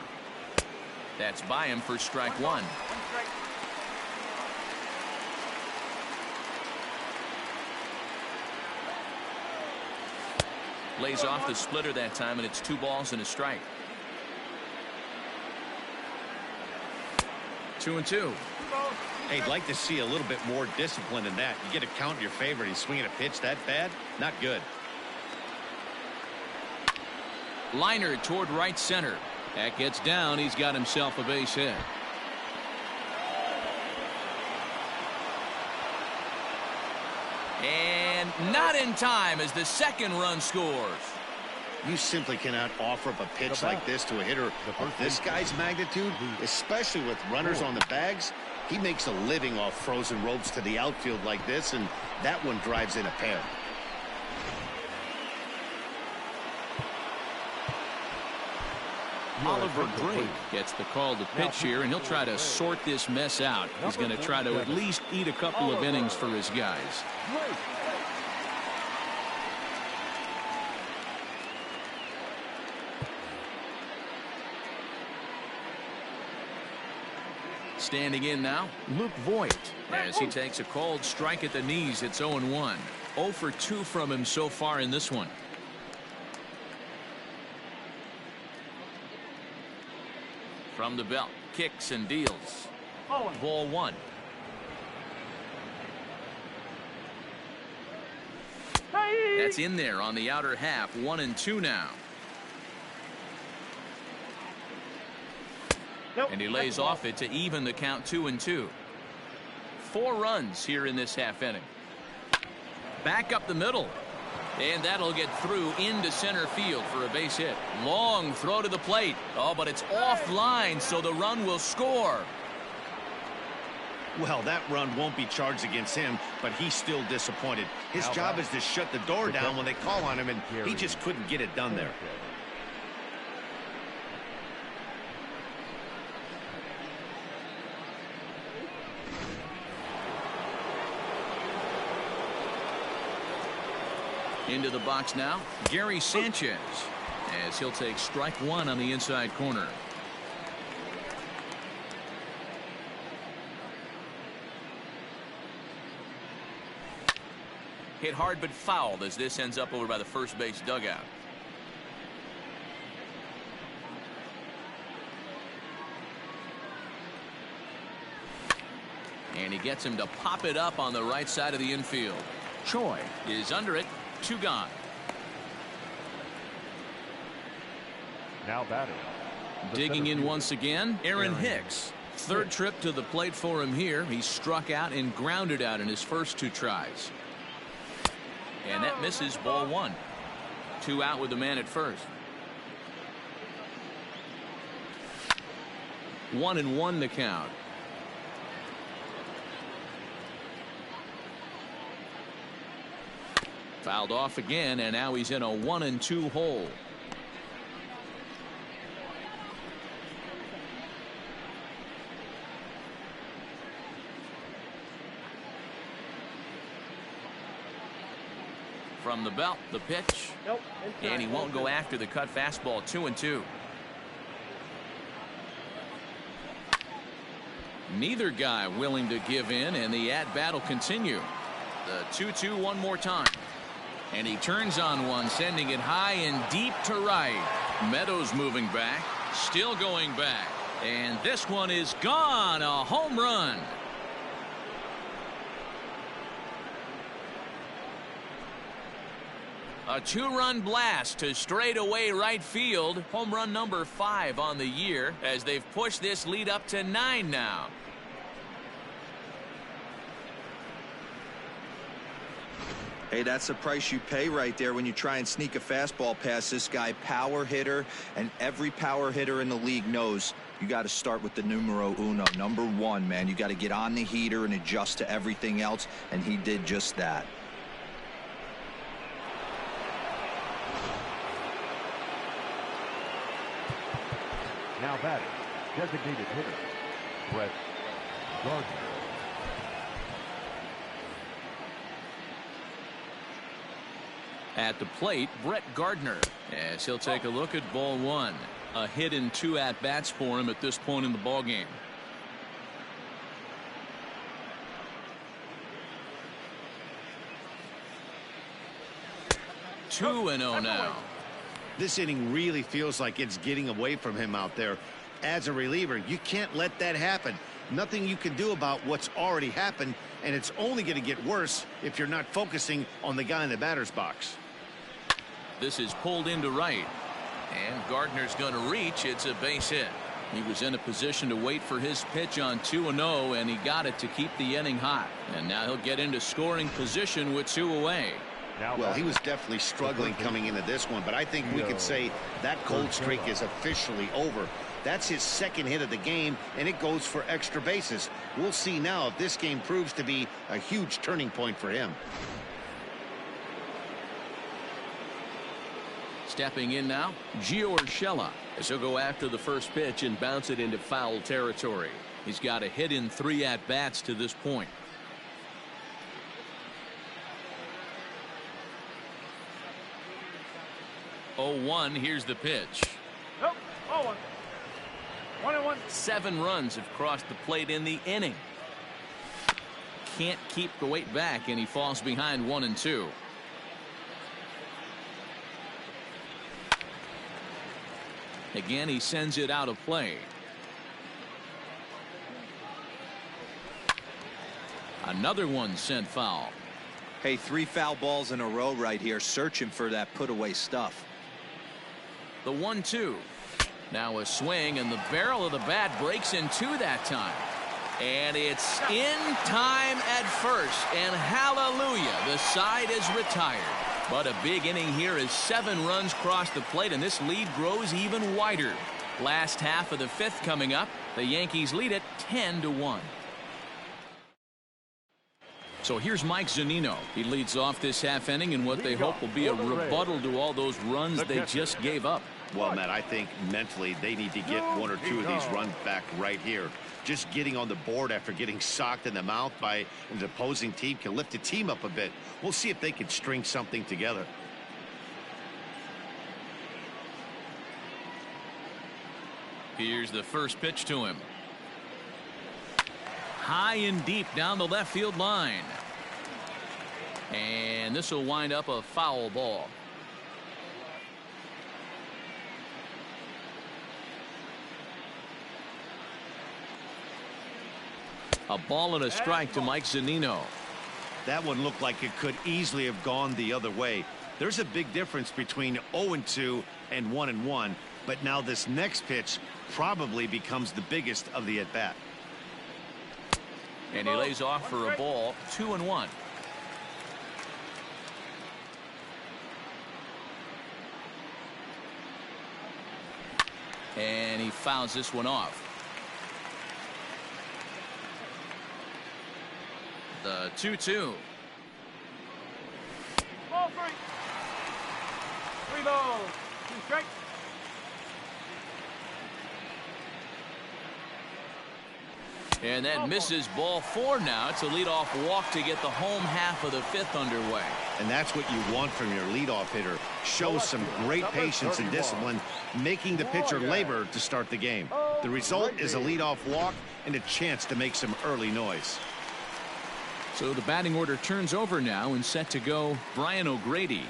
That's by him for strike 1. Lays off the splitter that time, and it's 2 balls and a strike. 2-2. Hey, I'd like to see a little bit more discipline in that. You get a count in your favor, and he's swinging a pitch that bad. Not good. Liner toward right center. That gets down. He's got himself a base hit. And not in time as the second run scores. You simply cannot offer up a pitch like this to a hitter of this guy's magnitude, especially with runners on the bags. He makes a living off frozen ropes to the outfield like this, and that one drives in a pair. Oliver Drake gets the call to pitch here, and he'll try to sort this mess out. He's going to try to at least eat a couple of innings for his guys. Standing in now, Luke Voigt, as he takes a called strike at the knees. It's 0-1. 0 for 2 from him so far in this one. From the belt, kicks and deals. Ball 1. That's in there on the outer half. 1-2 now. And he lays off it to even the count. 2-2. 4 runs here in this half inning. Back up the middle. And that'll get through into center field for a base hit. Long throw to the plate. Oh, but it's offline, so the run will score. Well, that run won't be charged against him, but he's still disappointed. His job is to shut the door down when they call on him, and he just couldn't get it done there. Into the box now, Gary Sanchez, as he'll take strike 1 on the inside corner. Hit hard but fouled as this ends up over by the first base dugout. And he gets him to pop it up on the right side of the infield. Choi is under it. 2 gone. Now batting. Digging in once again, Aaron Hicks. Third trip to the plate for him here. He struck out and grounded out in his first 2 tries. And that misses. Ball 1. 2 out with the man at first. 1-1 the count. Fouled off again, and now he's in a 1-2 hole. From the belt, the pitch. And he won't go after the cut fastball. 2-2. Neither guy willing to give in, and the at-bat will continue. The 2-2 one more time. And he turns on one, sending it high and deep to right. Meadows moving back, still going back. And this one is gone. A home run. A 2-run blast to straightaway right field. Home run number 5 on the year as they've pushed this lead up to 9 now. Hey, that's the price you pay right there when you try and sneak a fastball past this guy. Power hitter, and every power hitter in the league knows you got to start with the numero uno, number one, man. You got to get on the heater and adjust to everything else, and he did just that. Now batting, designated hitter, Brett Gardner. At the plate, Brett Gardner, as he'll take a look at ball one. A hit in 2 at-bats for him at this point in the ballgame. Two and 0 now. This inning really feels like it's getting away from him out there. As a reliever, you can't let that happen. Nothing you can do about what's already happened, and it's only going to get worse if you're not focusing on the guy in the batter's box. This is pulled into right, and Gardner's going to reach. It's a base hit. He was in a position to wait for his pitch on 2-0, and he got it to keep the inning hot. And now he'll get into scoring position with 2 away. Well, he was definitely struggling coming into this one, but I think we could say that cold streak is officially over. That's his 2nd hit of the game, and it goes for extra bases. We'll see now if this game proves to be a huge turning point for him. Stepping in now, Gio Urshela, as he'll go after the first pitch and bounce it into foul territory. He's got a hit in 3 at-bats to this point. Oh, 1, here's the pitch. Nope. 0-1. 1-1. 7 runs have crossed the plate in the inning. Can't keep the weight back, and he falls behind 1-2. Again, he sends it out of play. Another one sent foul. Hey, 3 foul balls in a row right here, searching for that put-away stuff. The 1-2. Now a swing, and the barrel of the bat breaks in 2 that time. And it's in time at first, and hallelujah, the side is retired. But a big inning here as 7 runs cross the plate, and this lead grows even wider. Last half of the 5th coming up. The Yankees lead it 10-1. So here's Mike Zunino. He leads off this half inning in what they hope will be a rebuttal to all those runs they just gave up. Well, Matt, I think mentally they need to get 1 or 2 of these runs back right here. Just getting on the board after getting socked in the mouth by an opposing team can lift the team up a bit. We'll see if they can string something together. Here's the first pitch to him. High and deep down the left field line. And this will wind up a foul ball. A ball and a strike to Mike Zunino. That one looked like it could easily have gone the other way. There's a big difference between 0-2 and 1-1, but now this next pitch probably becomes the biggest of the at-bat. And he lays off for a ball. 2-1. And he fouls this one off. The 2-2. Ball 3. 3 balls. 2 strikes. And that misses ball 4 now. It's a leadoff walk to get the home half of the 5th underway. And that's what you want from your leadoff hitter. Show some great patience and discipline, making the pitcher labor to start the game. The result is a leadoff walk and a chance to make some early noise. So the batting order turns over now, and set to go Brian O'Grady.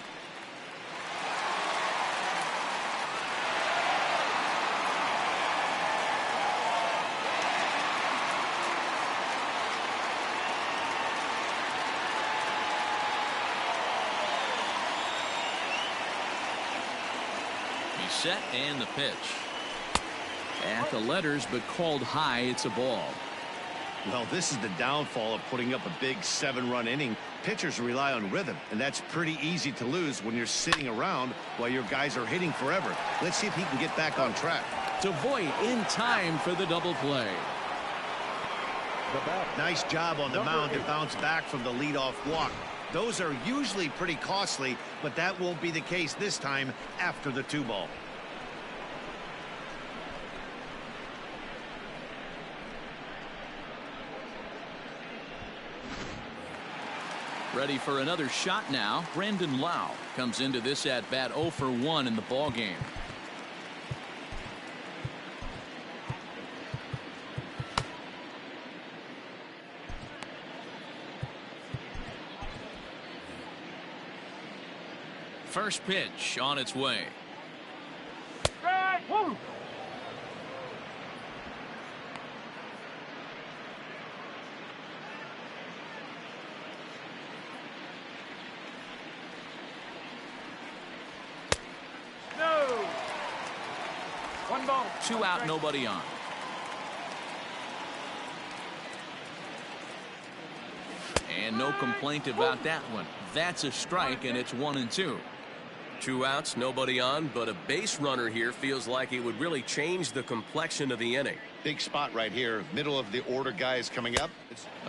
He's set, and the pitch. At the letters, but called high. It's a ball. Well, this is the downfall of putting up a big 7-run inning. Pitchers rely on rhythm, and that's pretty easy to lose when you're sitting around while your guys are hitting forever. Let's see if he can get back on track. To Voit in time for the double play. Nice job on the mound to bounce back from the leadoff walk. Those are usually pretty costly, but that won't be the case this time after the 2-ball. Ready for another shot now. Brandon Lau comes into this at bat 0 for 1 in the ball game. First pitch on its way. No. 1 ball. 2 out, nobody on. And no complaint about that one. That's a strike, and it's 1-2. 2 outs, nobody on, but a base runner here feels like it would really change the complexion of the inning. Big spot right here. Middle of the order guys coming up.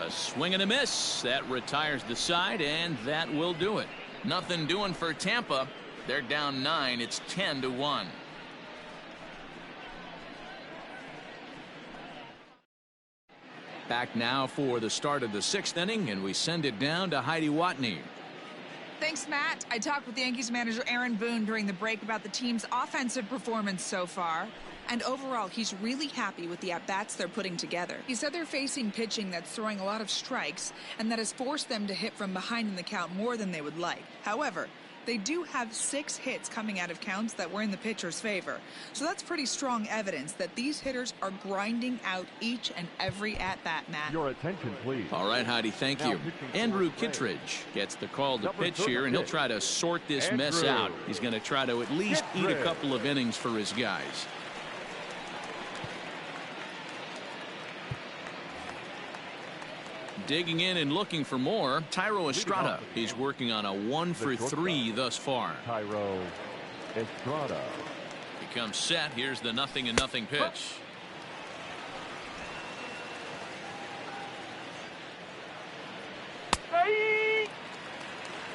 A swing and a miss. That retires the side, and that will do it. Nothing doing for Tampa. They're down 9. It's 10-1. Back now for the start of the 6th inning, and we send it down to Heidi Watney. Thanks, Matt. I talked with Yankees manager Aaron Boone during the break about the team's offensive performance so far. And overall, he's really happy with the at-bats they're putting together. He said they're facing pitching that's throwing a lot of strikes, and that has forced them to hit from behind in the count more than they would like. However, they do have 6 hits coming out of counts that were in the pitcher's favor. So that's pretty strong evidence that these hitters are grinding out each and every at-bat, Matt. Your attention, please. All right, Heidi, thank you. Andrew Kittredge gets the call to pitch here, and he'll try to sort this mess out. He's going to try to at least eat a couple of innings for his guys. Digging in and looking for more, Thairo Estrada. He's working on a 1 for 3 thus far. Thairo Estrada. He comes set. Here's the 0-0 pitch.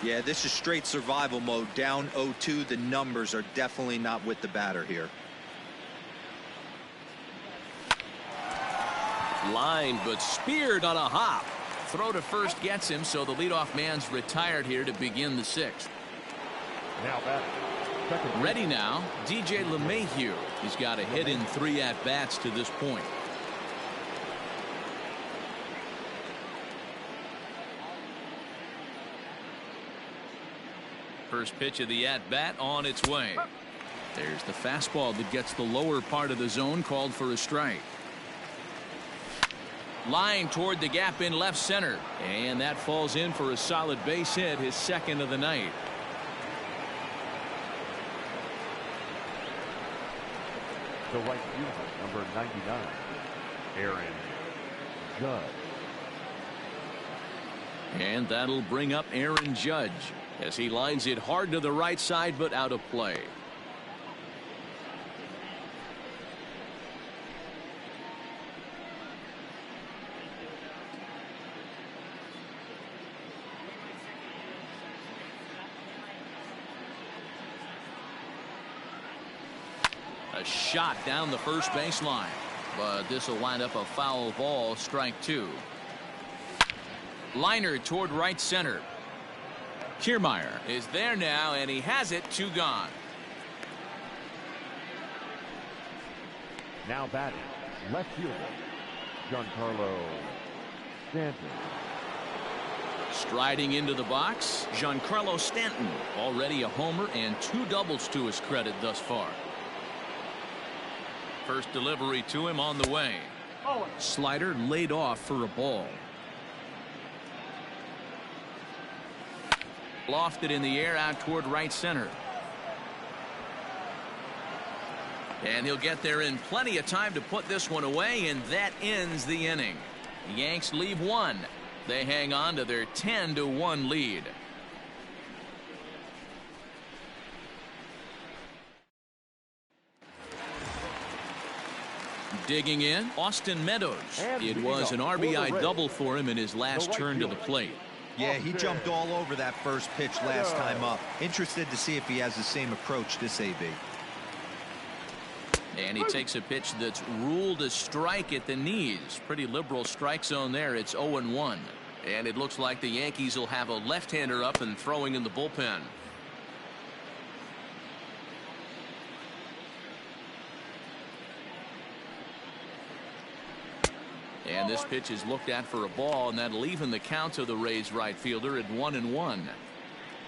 Yeah, this is straight survival mode. Down 0-2. The numbers are definitely not with the batter here. Line, but speared on a hop. Throw to first gets him, so the leadoff man's retired here to begin the 6th. Now back. Second. Ready now, DJ LeMahieu. He's got a hit in 3 at-bats to this point. First pitch of the at-bat on its way. There's the fastball that gets the lower part of the zone, called for a strike. Line toward the gap in left center, and that falls in for a solid base hit, his 2nd of the night. The right fielder, number 99, Aaron Judge. And that'll bring up Aaron Judge as he lines it hard to the right side, but out of play. A shot down the first baseline, but this will wind up a foul ball, strike 2. Liner toward right center. Kiermaier is there now, and he has it. 2 gone. Now batting, left fielder, Giancarlo Stanton. Striding into the box, Giancarlo Stanton, already a homer and 2 doubles to his credit thus far. First delivery to him on the way. Slider laid off for a ball. Lofted in the air out toward right center. And he'll get there in plenty of time to put this one away, and that ends the inning. The Yanks leave one. They hang on to their 10-1 lead. Digging in, Austin Meadows. It was an RBI double for him in his last turn to the plate. Yeah, he jumped all over that first pitch last time up. Interested to see if he has the same approach this AB. And he takes a pitch that's ruled a strike at the knees. Pretty liberal strike zone there. It's 0-1. And it looks like the Yankees will have a left-hander up and throwing in the bullpen. And this pitch is looked at for a ball, and that'll even the count of the Rays right fielder at 1-1.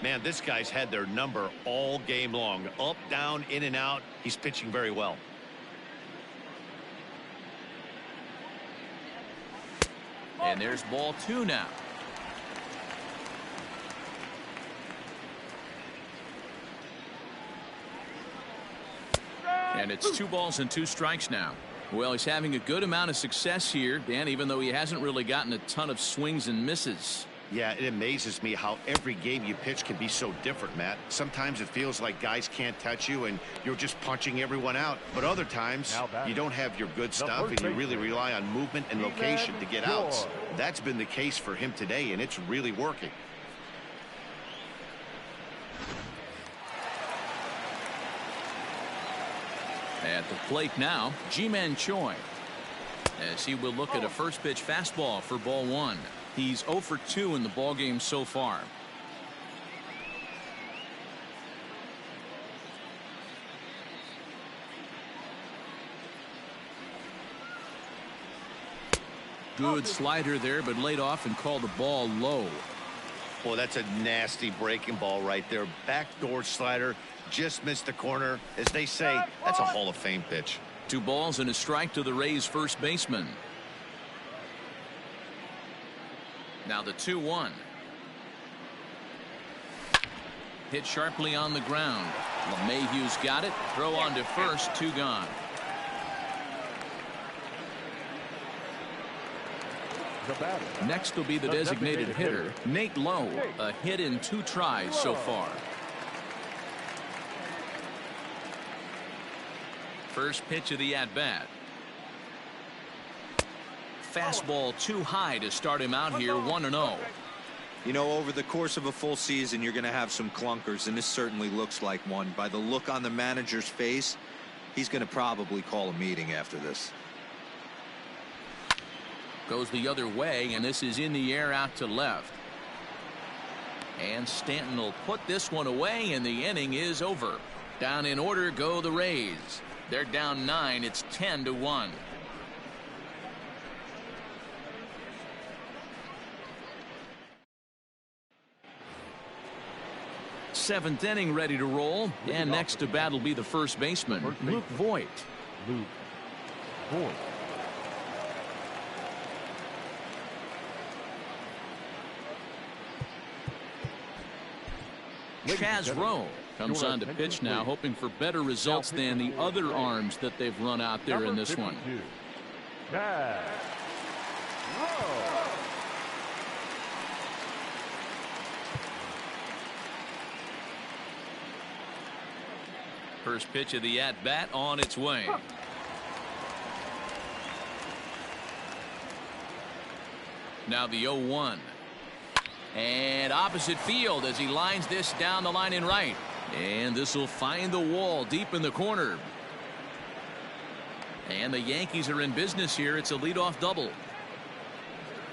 Man, this guy's had their number all game long. Up, down, in and out. He's pitching very well. And there's ball 2 now. And it's 2 balls and 2 strikes now. Well, he's having a good amount of success here, Dan, even though he hasn't really gotten a ton of swings and misses. Yeah, it amazes me how every game you pitch can be so different, Matt. Sometimes it feels like guys can't touch you and you're just punching everyone out. But other times you don't have your good stuff and you really rely on movement and location to get outs. That's been the case for him today, and it's really working. At the plate now, Ji-Man Choi, as he will look at a first pitch fastball for ball 1. He's 0 for 2 in the ball game so far. Good slider there, but laid off and called the ball low. Boy, that's a nasty breaking ball right there. Backdoor slider, just missed the corner. As they say, that's a Hall of Fame pitch. 2 balls and a strike to the Rays first baseman. Now the 2-1. Hit sharply on the ground. LeMahieu's got it. Throw on to first. 2 gone. Next will be the designated hitter, Nate Lowe. A hit in 2 tries so far. First pitch of the at-bat. Fastball too high to start him out here, 1-0. You know, over the course of a full season, you're going to have some clunkers, and this certainly looks like one. By the look on the manager's face, he's going to probably call a meeting after this. Goes the other way, and this is in the air out to left. And Stanton will put this one away, and the inning is over. Down in order go the Rays. They're down 9. It's 10-1. Seventh inning ready to roll, and next to bat will be the first baseman, Luke Voit. Chaz Rowe comes on to pitch now, hoping for better results than the other arms that they've run out there in this one. Chaz Rowe. First pitch of the at-bat on its way. Now the 0-1. And opposite field as he lines this down the line in right. And this will find the wall deep in the corner. And the Yankees are in business here. It's a leadoff double.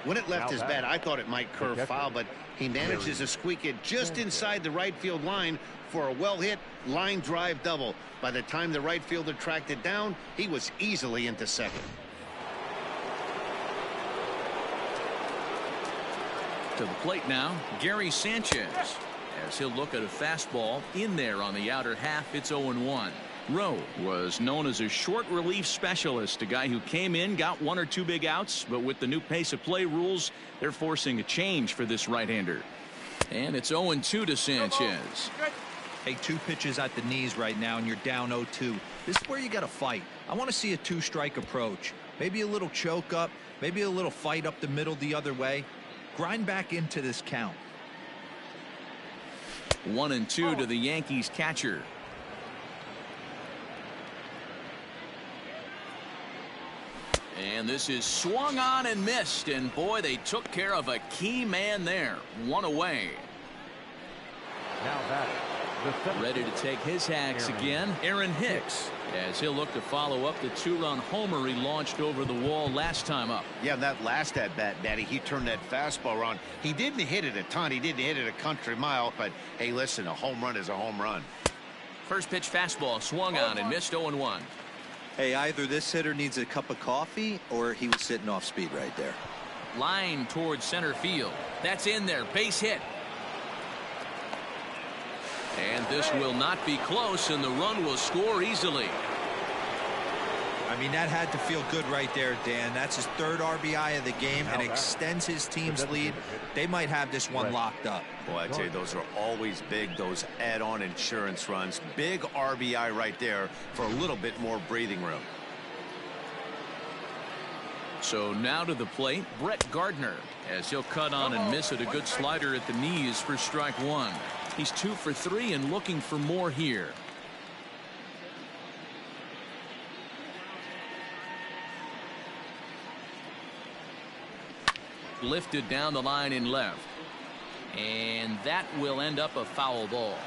When it left his bat, I thought it might curve foul, but he manages to squeak it just inside the right field line for a well-hit line drive double. By the time the right fielder tracked it down, he was easily into second. To the plate now, Gary Sanchez, as he'll look at a fastball in there on the outer half. It's 0-1. Rowe was known as a short relief specialist, a guy who came in, got 1 or 2 big outs, but with the new pace of play rules, they're forcing a change for this right-hander. And it's 0-2 to Sanchez. Hey, 2 pitches at the knees right now, and you're down 0-2. This is where you got to fight. I want to see a 2-strike approach. Maybe a little choke up, maybe a little fight up the middle the other way. Grind back into this count. 1-2 to the Yankees catcher. And this is swung on and missed, and boy, they took care of a key man there. 1 away. Now that ready to take his hacks again, Aaron Hicks, as he'll look to follow up the 2-run homer he launched over the wall last time up. Yeah, that last at bat, Daddy, he turned that fastball around. He didn't hit it a ton. He didn't hit it a country mile, but hey, listen, a home run is a home run. First pitch fastball swung on and missed. 0-1. Hey, either this hitter needs a cup of coffee or he was sitting off speed right there. Line towards center field. That's in there. Base hit. And this will not be close, and the run will score easily. I mean, that had to feel good right there, Dan. That's his 3rd RBI of the game and extends his team's lead. They might have this one locked up. Boy, I tell you, those are always big, those add-on insurance runs. Big RBI right there for a little bit more breathing room. So now to the plate, Brett Gardner, as he'll cut on and miss it. A good slider at the knees for strike 1. He's 2 for 3 and looking for more here. Lifted down the line in left. And that will end up a foul ball.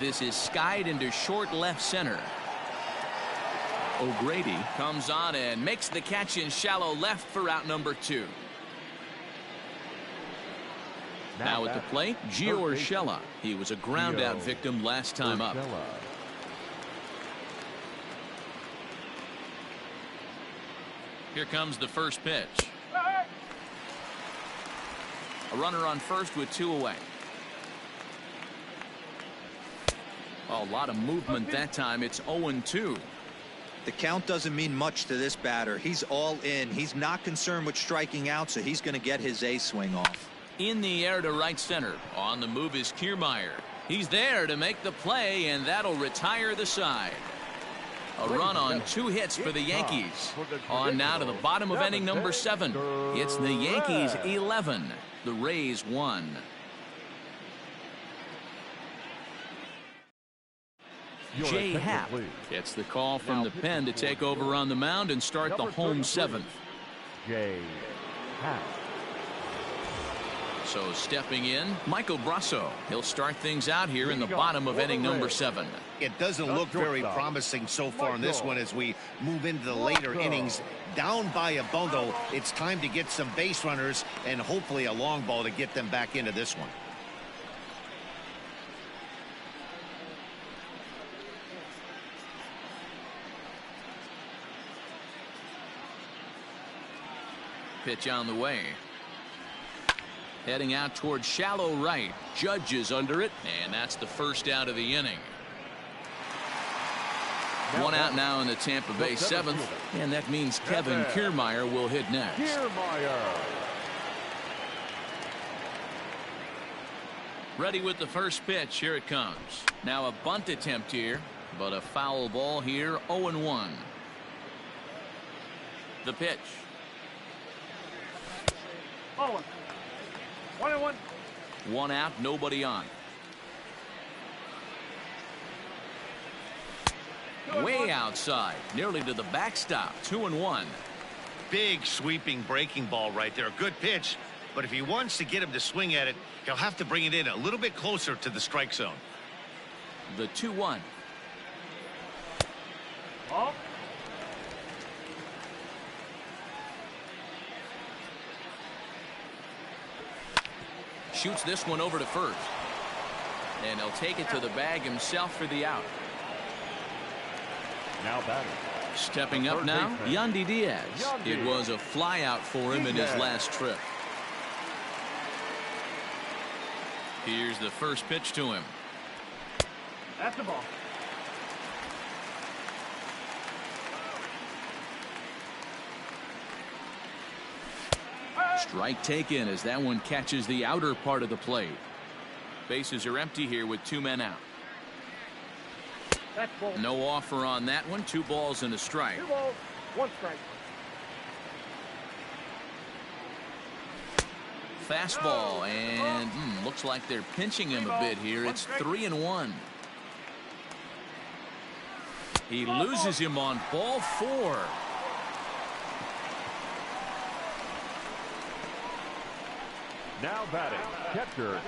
This is skied into short left center. O'Grady comes on and makes the catch in shallow left for out number 2. Now at the plate, Gio Urshela. He was a ground out victim last time up. Here comes the first pitch. A runner on first with 2 away. A lot of movement that time. It's 0-2. The count doesn't mean much to this batter. He's all in. He's not concerned with striking out, so he's going to get his A swing off. In the air to right center. On the move is Kiermaier. He's there to make the play, and that'll retire the side. A run on 2 hits for the Yankees. On now to the bottom of inning number 7. It's the Yankees 11, the Rays 1. Jay Happ gets the call from the pen to take over on the mound and start the home 7th. Jay Happ. So stepping in, Michael Brasso. He'll start things out here in the bottom of inning number 7. It doesn't look very promising so far in this one as we move into the later innings. Down by a bundle, it's time to get some base runners and hopefully a long ball to get them back into this one. Pitch on the way. Heading out towards shallow right. Judge is under it, and that's the first out of the inning. 1 out now in the Tampa Bay 7th, and that means Kevin Kiermaier will hit next. Ready with the first pitch. Here it comes. Now a bunt attempt here, but a foul ball here. 0-1. The pitch. 1-1. 1 out, nobody on. Way outside, nearly to the backstop. 2-1. Big sweeping breaking ball right there. A good pitch, but if he wants to get him to swing at it, he'll have to bring it in a little bit closer to the strike zone. The 2-1. Oh. Shoots this one over to first. And he'll take it to the bag himself for the out. Now batting. Stepping up now, Yandy Diaz. It was a fly out for him in his last trip. Here's the first pitch to him. That's the ball. Strike taken as that one catches the outer part of the plate. Bases are empty here with 2 men out. No offer on that one. 2 balls and a strike. 2 balls, 1 strike. Fastball, and looks like they're pinching him a bit here. It's 3-1. He loses him on ball 4. Now batting, catcher,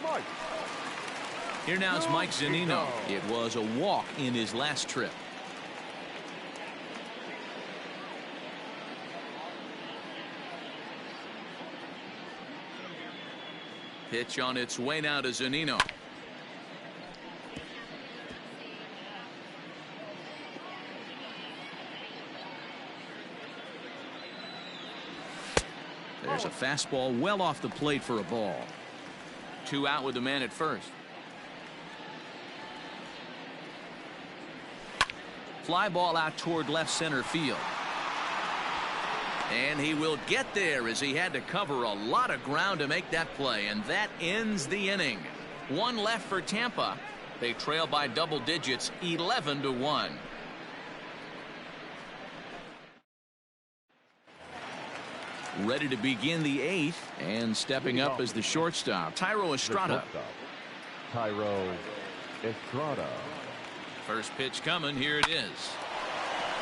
Mike. Here now is Mike Zunino. It was a walk in his last trip. Pitch on its way now to Zunino. There's a fastball well off the plate for a ball. 2 out with the man at first. Fly ball out toward left center field. And he will get there as he had to cover a lot of ground to make that play. And that ends the inning. 1 left for Tampa. They trail by double digits, 11-1. Ready to begin the 8th, and stepping up as the shortstop, Thairo Estrada. First pitch coming. Here it is.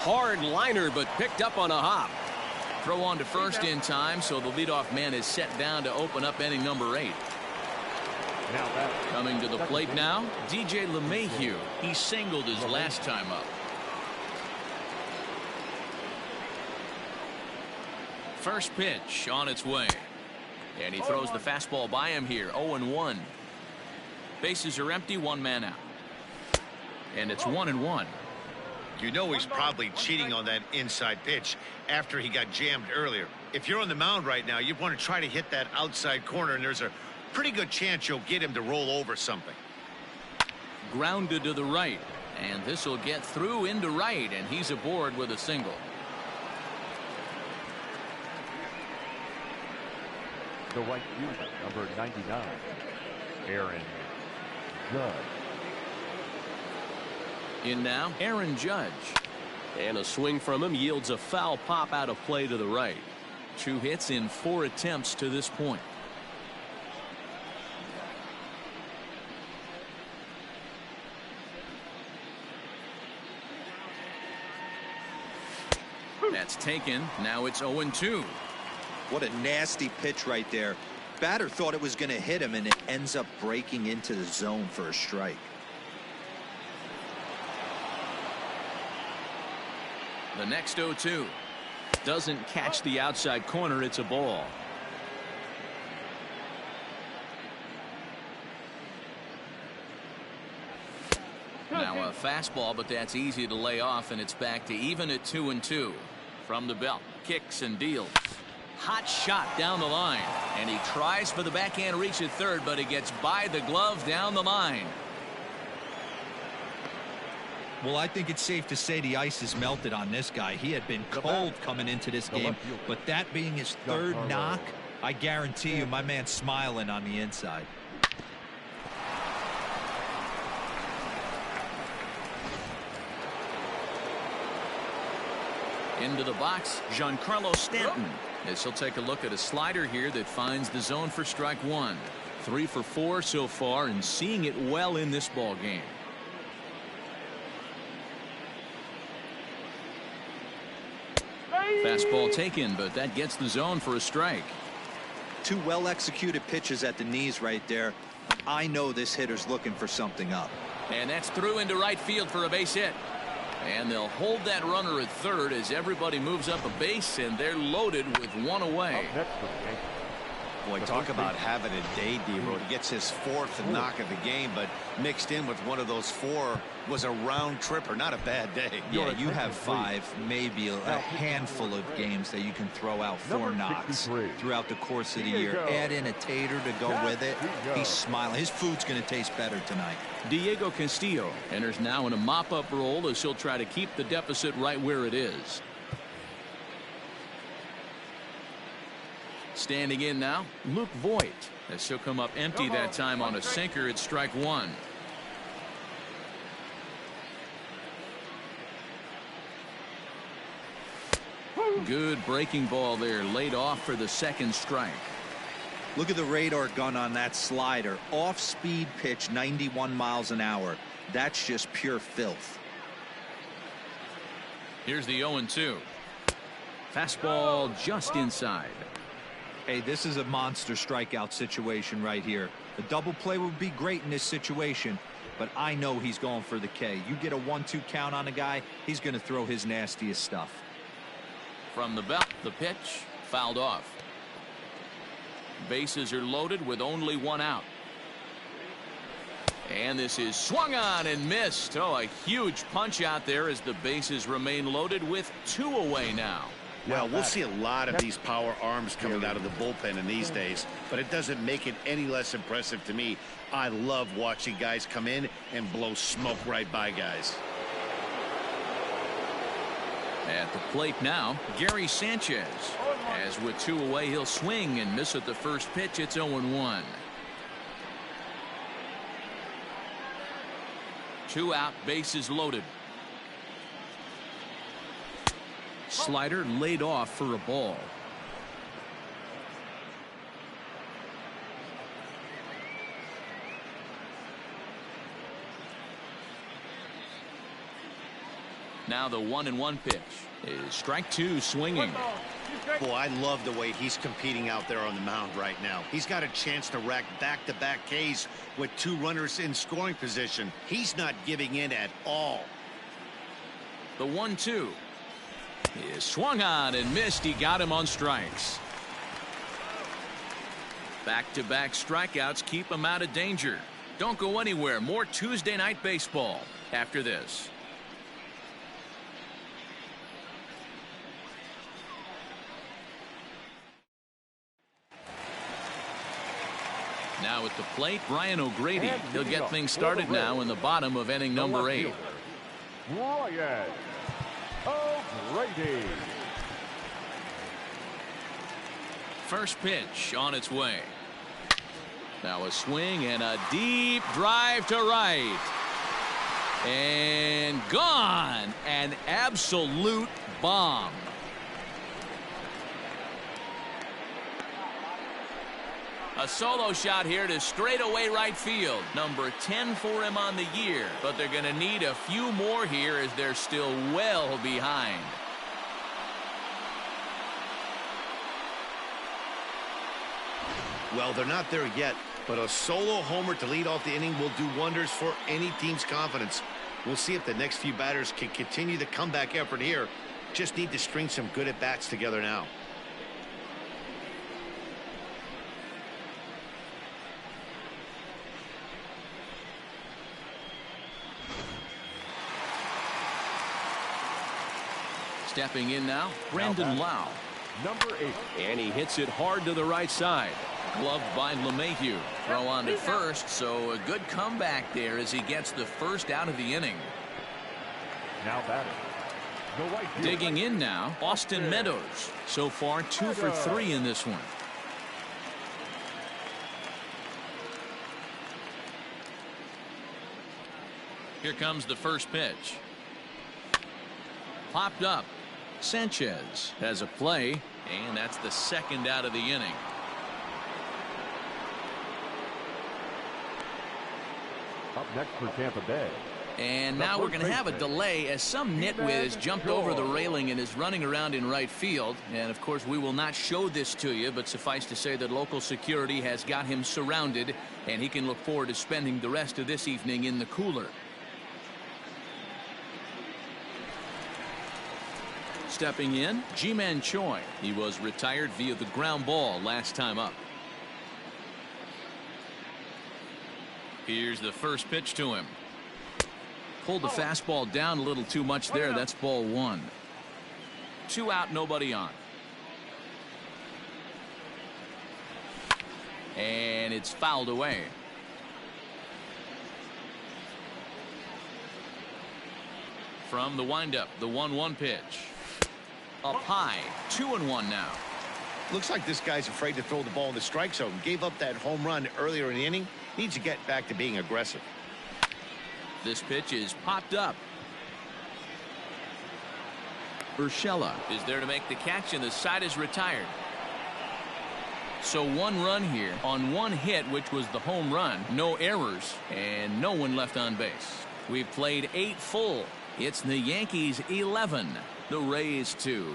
Hard liner, but picked up on a hop. Throw on to first in time, so the leadoff man is set down to open up inning number 8. Coming to the plate now, DJ LeMahieu. He singled his last time up. First pitch on its way. And he throws the fastball by him here. 0-1. Bases are empty. 1 man out. And it's 1-1. You know he's probably cheating on that inside pitch after he got jammed earlier. If you're on the mound right now, you want to try to hit that outside corner, and there's a pretty good chance you'll get him to roll over something. Grounded to the right. And this will get through into right, and he's aboard with a single. The right fielder, number 99, Aaron Judge. In now, Aaron Judge. And a swing from him yields a foul pop out of play to the right. 2 hits in 4 attempts to this point. That's taken. Now it's 0-2. What a nasty pitch right there. Batter thought it was going to hit him, and it ends up breaking into the zone for a strike. The next 0-2 doesn't catch the outside corner. It's a ball. Now a fastball, but that's easy to lay off, and it's back to even at 2-2. From the belt, kicks and deals. Hot shot down the line, and he tries for the backhand reach at third, but he gets by the glove down the line. Well, I think it's safe to say the ice is melted on this guy. He had been cold coming into this game, but that being his 3rd knock, I guarantee you my man's smiling on the inside. Into the box, Giancarlo Stanton. As he'll take a look at a slider here that finds the zone for strike 1. 3 for 4 so far, and seeing it well in this ball game. Fastball taken, but that gets the zone for a strike. 2 well-executed pitches at the knees right there. I know this hitter's looking for something up. And that's through into right field for a base hit. And they'll hold that runner at third as everybody moves up a base, and they're loaded with 1 away. Boy, talk about having a day, D-Road. He gets his 4th knock of the game, but mixed in with one of those 4 was a round tripper. Not a bad day. Yeah, you have 5, maybe a handful of games that you can throw out 4 knocks throughout the course of the year. Add in a tater to go with it. He's smiling. His food's going to taste better tonight. Diego Castillo enters now in a mop-up role as he'll try to keep the deficit right where it is. Standing in now, Luke Voigt. As he'll come up empty that time on a sinker. It's strike one. Good breaking ball there, laid off for the second strike. Look at the radar gun on that slider. Off-speed pitch, 91 miles an hour. That's just pure filth. Here's the 0-2. Fastball just inside. Hey, this is a monster strikeout situation right here. A double play would be great in this situation, but I know he's going for the K. You get a 1-2 count on a guy, he's going to throw his nastiest stuff. From the belt, the pitch fouled off. Bases are loaded with only one out. And this is swung on and missed. Oh, a huge punch out there as the bases remain loaded with two away now. Well, we'll see a lot of these power arms coming out of the bullpen in these days, but it doesn't make it any less impressive to me. I love watching guys come in and blow smoke right by guys. At the plate now, Gary Sanchez. As with two away, he'll swing and miss at the first pitch. It's 0-1. 2 out, bases loaded. Slider laid off for a ball. Now the 1-1 pitch is strike two, swinging. Boy, I love the way he's competing out there on the mound right now. He's got a chance to rack back-to-back Ks with 2 runners in scoring position. He's not giving in at all. The 1-2 is swung on and missed. He got him on strikes. Back-to-back strikeouts keep him out of danger. Don't go anywhere. More Tuesday Night Baseball after this. Now at the plate, Brian O'Grady. He'll get things started now in the bottom of inning number 8. Brian O'Grady. First pitch on its way. Now a swing and a deep drive to right. And gone. An absolute bomb. A solo shot here to straightaway right field. Number 10 for him on the year. But they're going to need a few more here as they're still well behind. Well, they're not there yet, but a solo homer to lead off the inning will do wonders for any team's confidence. We'll see if the next few batters can continue the comeback effort here. Just need to string some good at-bats together now. Stepping in now, Brandon Lau. Number 8. And he hits it hard to the right side. Gloved by LeMahieu. Throw on to first, so a good comeback there as he gets the first out of the inning. Now batting. The right field. Digging in now, Austin Meadows. So far 2 for 3 in this one. Here comes the first pitch. Popped up. Sanchez has a play, and that's the second out of the inning. Up next for Tampa Bay. And now we're going to have a delay as some nitwit has jumped over the railing and is running around in right field. And of course we will not show this to you, but suffice to say that local security has got him surrounded, and he can look forward to spending the rest of this evening in the cooler. Stepping in, Ji-Man Choi. He was retired via the ground ball last time up. Here's the first pitch to him. Pulled the fastball down a little too much there. That's ball 1. 2 out, nobody on. And it's fouled away. From the windup, the 1-1 pitch. Up high, 2-1 now. Looks like this guy's afraid to throw the ball in the strike zone. Gave up that home run earlier in the inning. Needs to get back to being aggressive. This pitch is popped up. Urshela is there to make the catch, and the side is retired. So 1 run here on 1 hit, which was the home run. No errors and no one left on base. We've played 8 full. It's the Yankees 11, the Rays 2.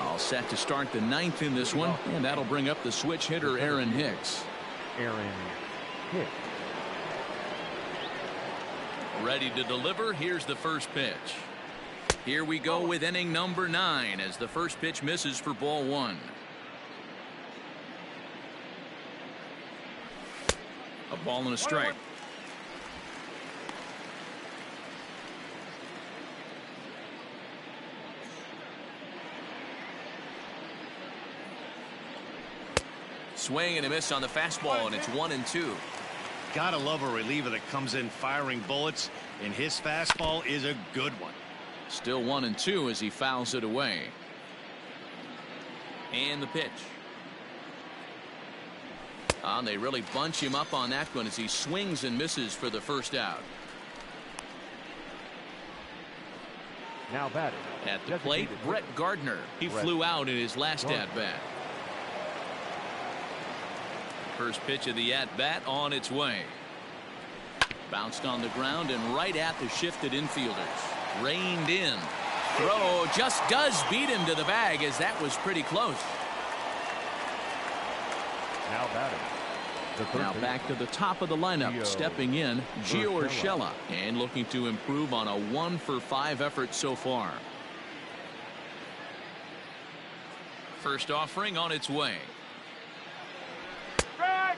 All set to start the 9th in this one, and that'll bring up the switch hitter Aaron Hicks. Aaron Hicks. Ready to deliver. Here's the first pitch. Here we go with inning number 9 as the first pitch misses for ball 1. A ball and a strike. Swing and a miss on the fastball, and it's 1-2. Gotta love a reliever that comes in firing bullets, and his fastball is a good one. Still 1-2 as he fouls it away. And the pitch. They really bunch him up on that one as he swings and misses for the first out. Now batting. At the plate, Brett Gardner. He flew out in his last at-bat. First pitch of the at-bat on its way. Bounced on the ground and right at the shifted infielders. Reined in. Throw just does beat him to the bag, as that was pretty close. Now batting. Now back to the top of the lineup. Stepping in, Gio Urshela, and looking to improve on a 1-for-5 effort so far. First offering on its way.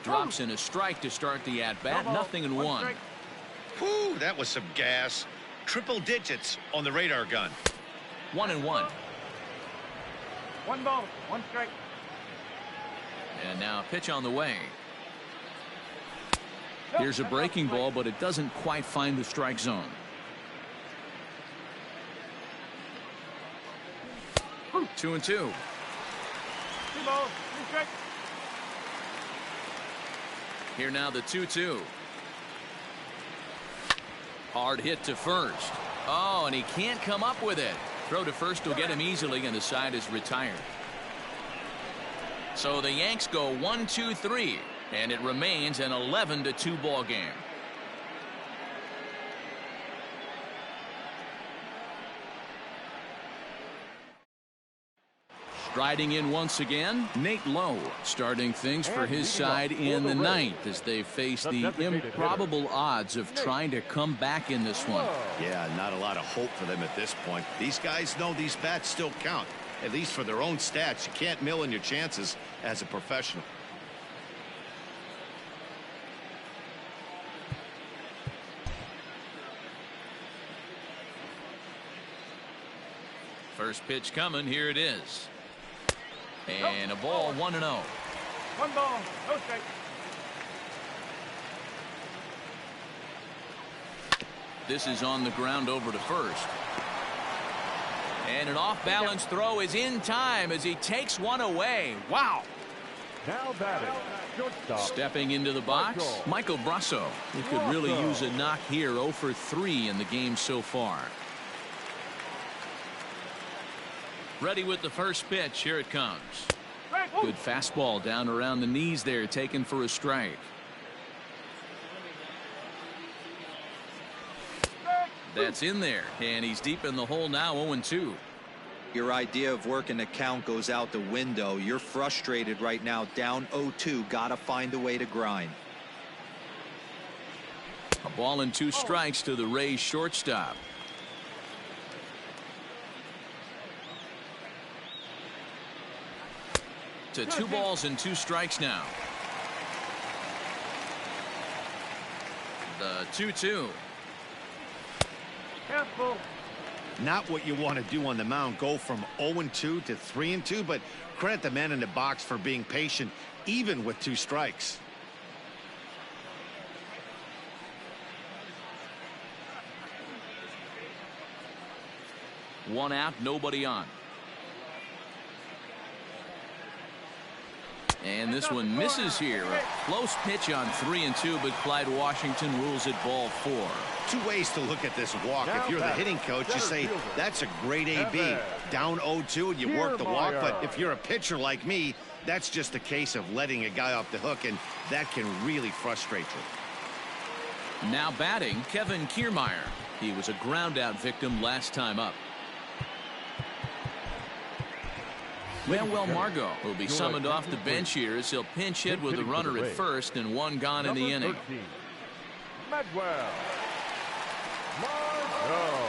Drops in a strike to start the at-bat. 0-1. Whew, that was some gas. Triple digits on the radar gun. 1-1. 1 ball, 1 strike. And now a pitch on the way. Here's a breaking ball, but it doesn't quite find the strike zone. 2-2. 2 balls, 2 strikes. Here now the 2-2. Hard hit to first. Oh, and he can't come up with it. Throw to first will get him easily, and the side is retired. So the Yanks go 1-2-3, and it remains an 11-2 ball game. Striding in once again, Nate Lowe, starting things for his side in the 9th as they face the improbable odds of trying to come back in this one. Yeah, not a lot of hope for them at this point. These guys know these bats still count, at least for their own stats. You can't mill in your chances as a professional. First pitch coming. Here it is. And a ball, 1-0. 1 ball, no strike. This is on the ground over to first. And an off-balance throw is in time as he takes one away. Wow. Now batting. Shortstop. Stepping into the box, Michael Brasso. He could really use a knock here. 0 for 3 in the game so far. Ready with the first pitch. Here it comes. Good fastball down around the knees there, taken for a strike. That's in there, and he's deep in the hole now. 0-2. Your idea of working the count goes out the window. You're frustrated right now, down 0-2. Gotta find a way to grind. A ball and 2 strikes to the Rays shortstop. To 2 balls and 2 strikes now. The 2-2. Careful. Not what you want to do on the mound. Go from 0-2 to 3-2, but credit the man in the box for being patient, even with 2 strikes. One out, nobody on. And this one misses here. A close pitch on 3-2, but Clyde Washington rules it ball 4. Two ways to look at this walk. If you're the hitting coach, you say, that's a great AB. Down 0-2 and you work the walk. But if you're a pitcher like me, that's just a case of letting a guy off the hook, and that can really frustrate you. Now batting, Kevin Kiermaier. He was a ground-out victim last time up. Manuel Margot will be summoned off the bench here as he'll pinch hit with a runner at first and one gone in the inning. Manuel Margot.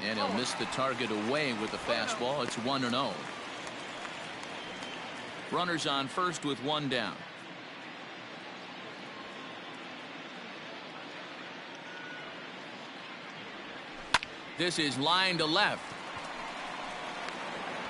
And he'll miss the target away with the fastball. It's 1-0. Runners on first with one down. This is line to left.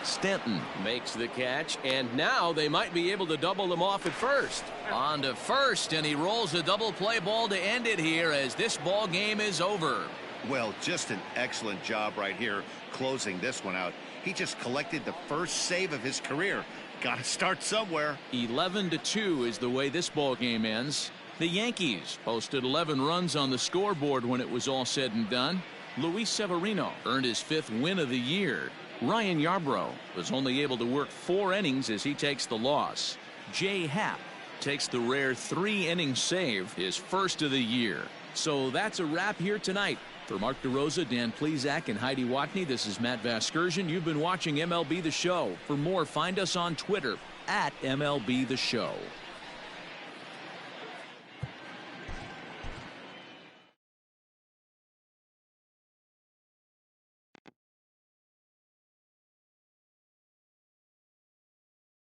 Stanton Makes the catch, and now they might be able to double him off at first. on to first, and he rolls a double play ball to end it here as this ball game is over. Well, just an excellent job right here closing this one out. He just collected the first save of his career. Got to start somewhere. 11-2 is the way this ball game ends. The Yankees posted 11 runs on the scoreboard when it was all said and done. Luis Severino earned his 5th win of the year. Ryan Yarbrough was only able to work 4 innings as he takes the loss. Jay Happ takes the rare 3-inning save, his first of the year. So that's a wrap here tonight. For Mark DeRosa, Dan Plesac, and Heidi Watney, this is Matt Vasgersian. You've been watching MLB The Show. For more, find us on Twitter @MLB The Show.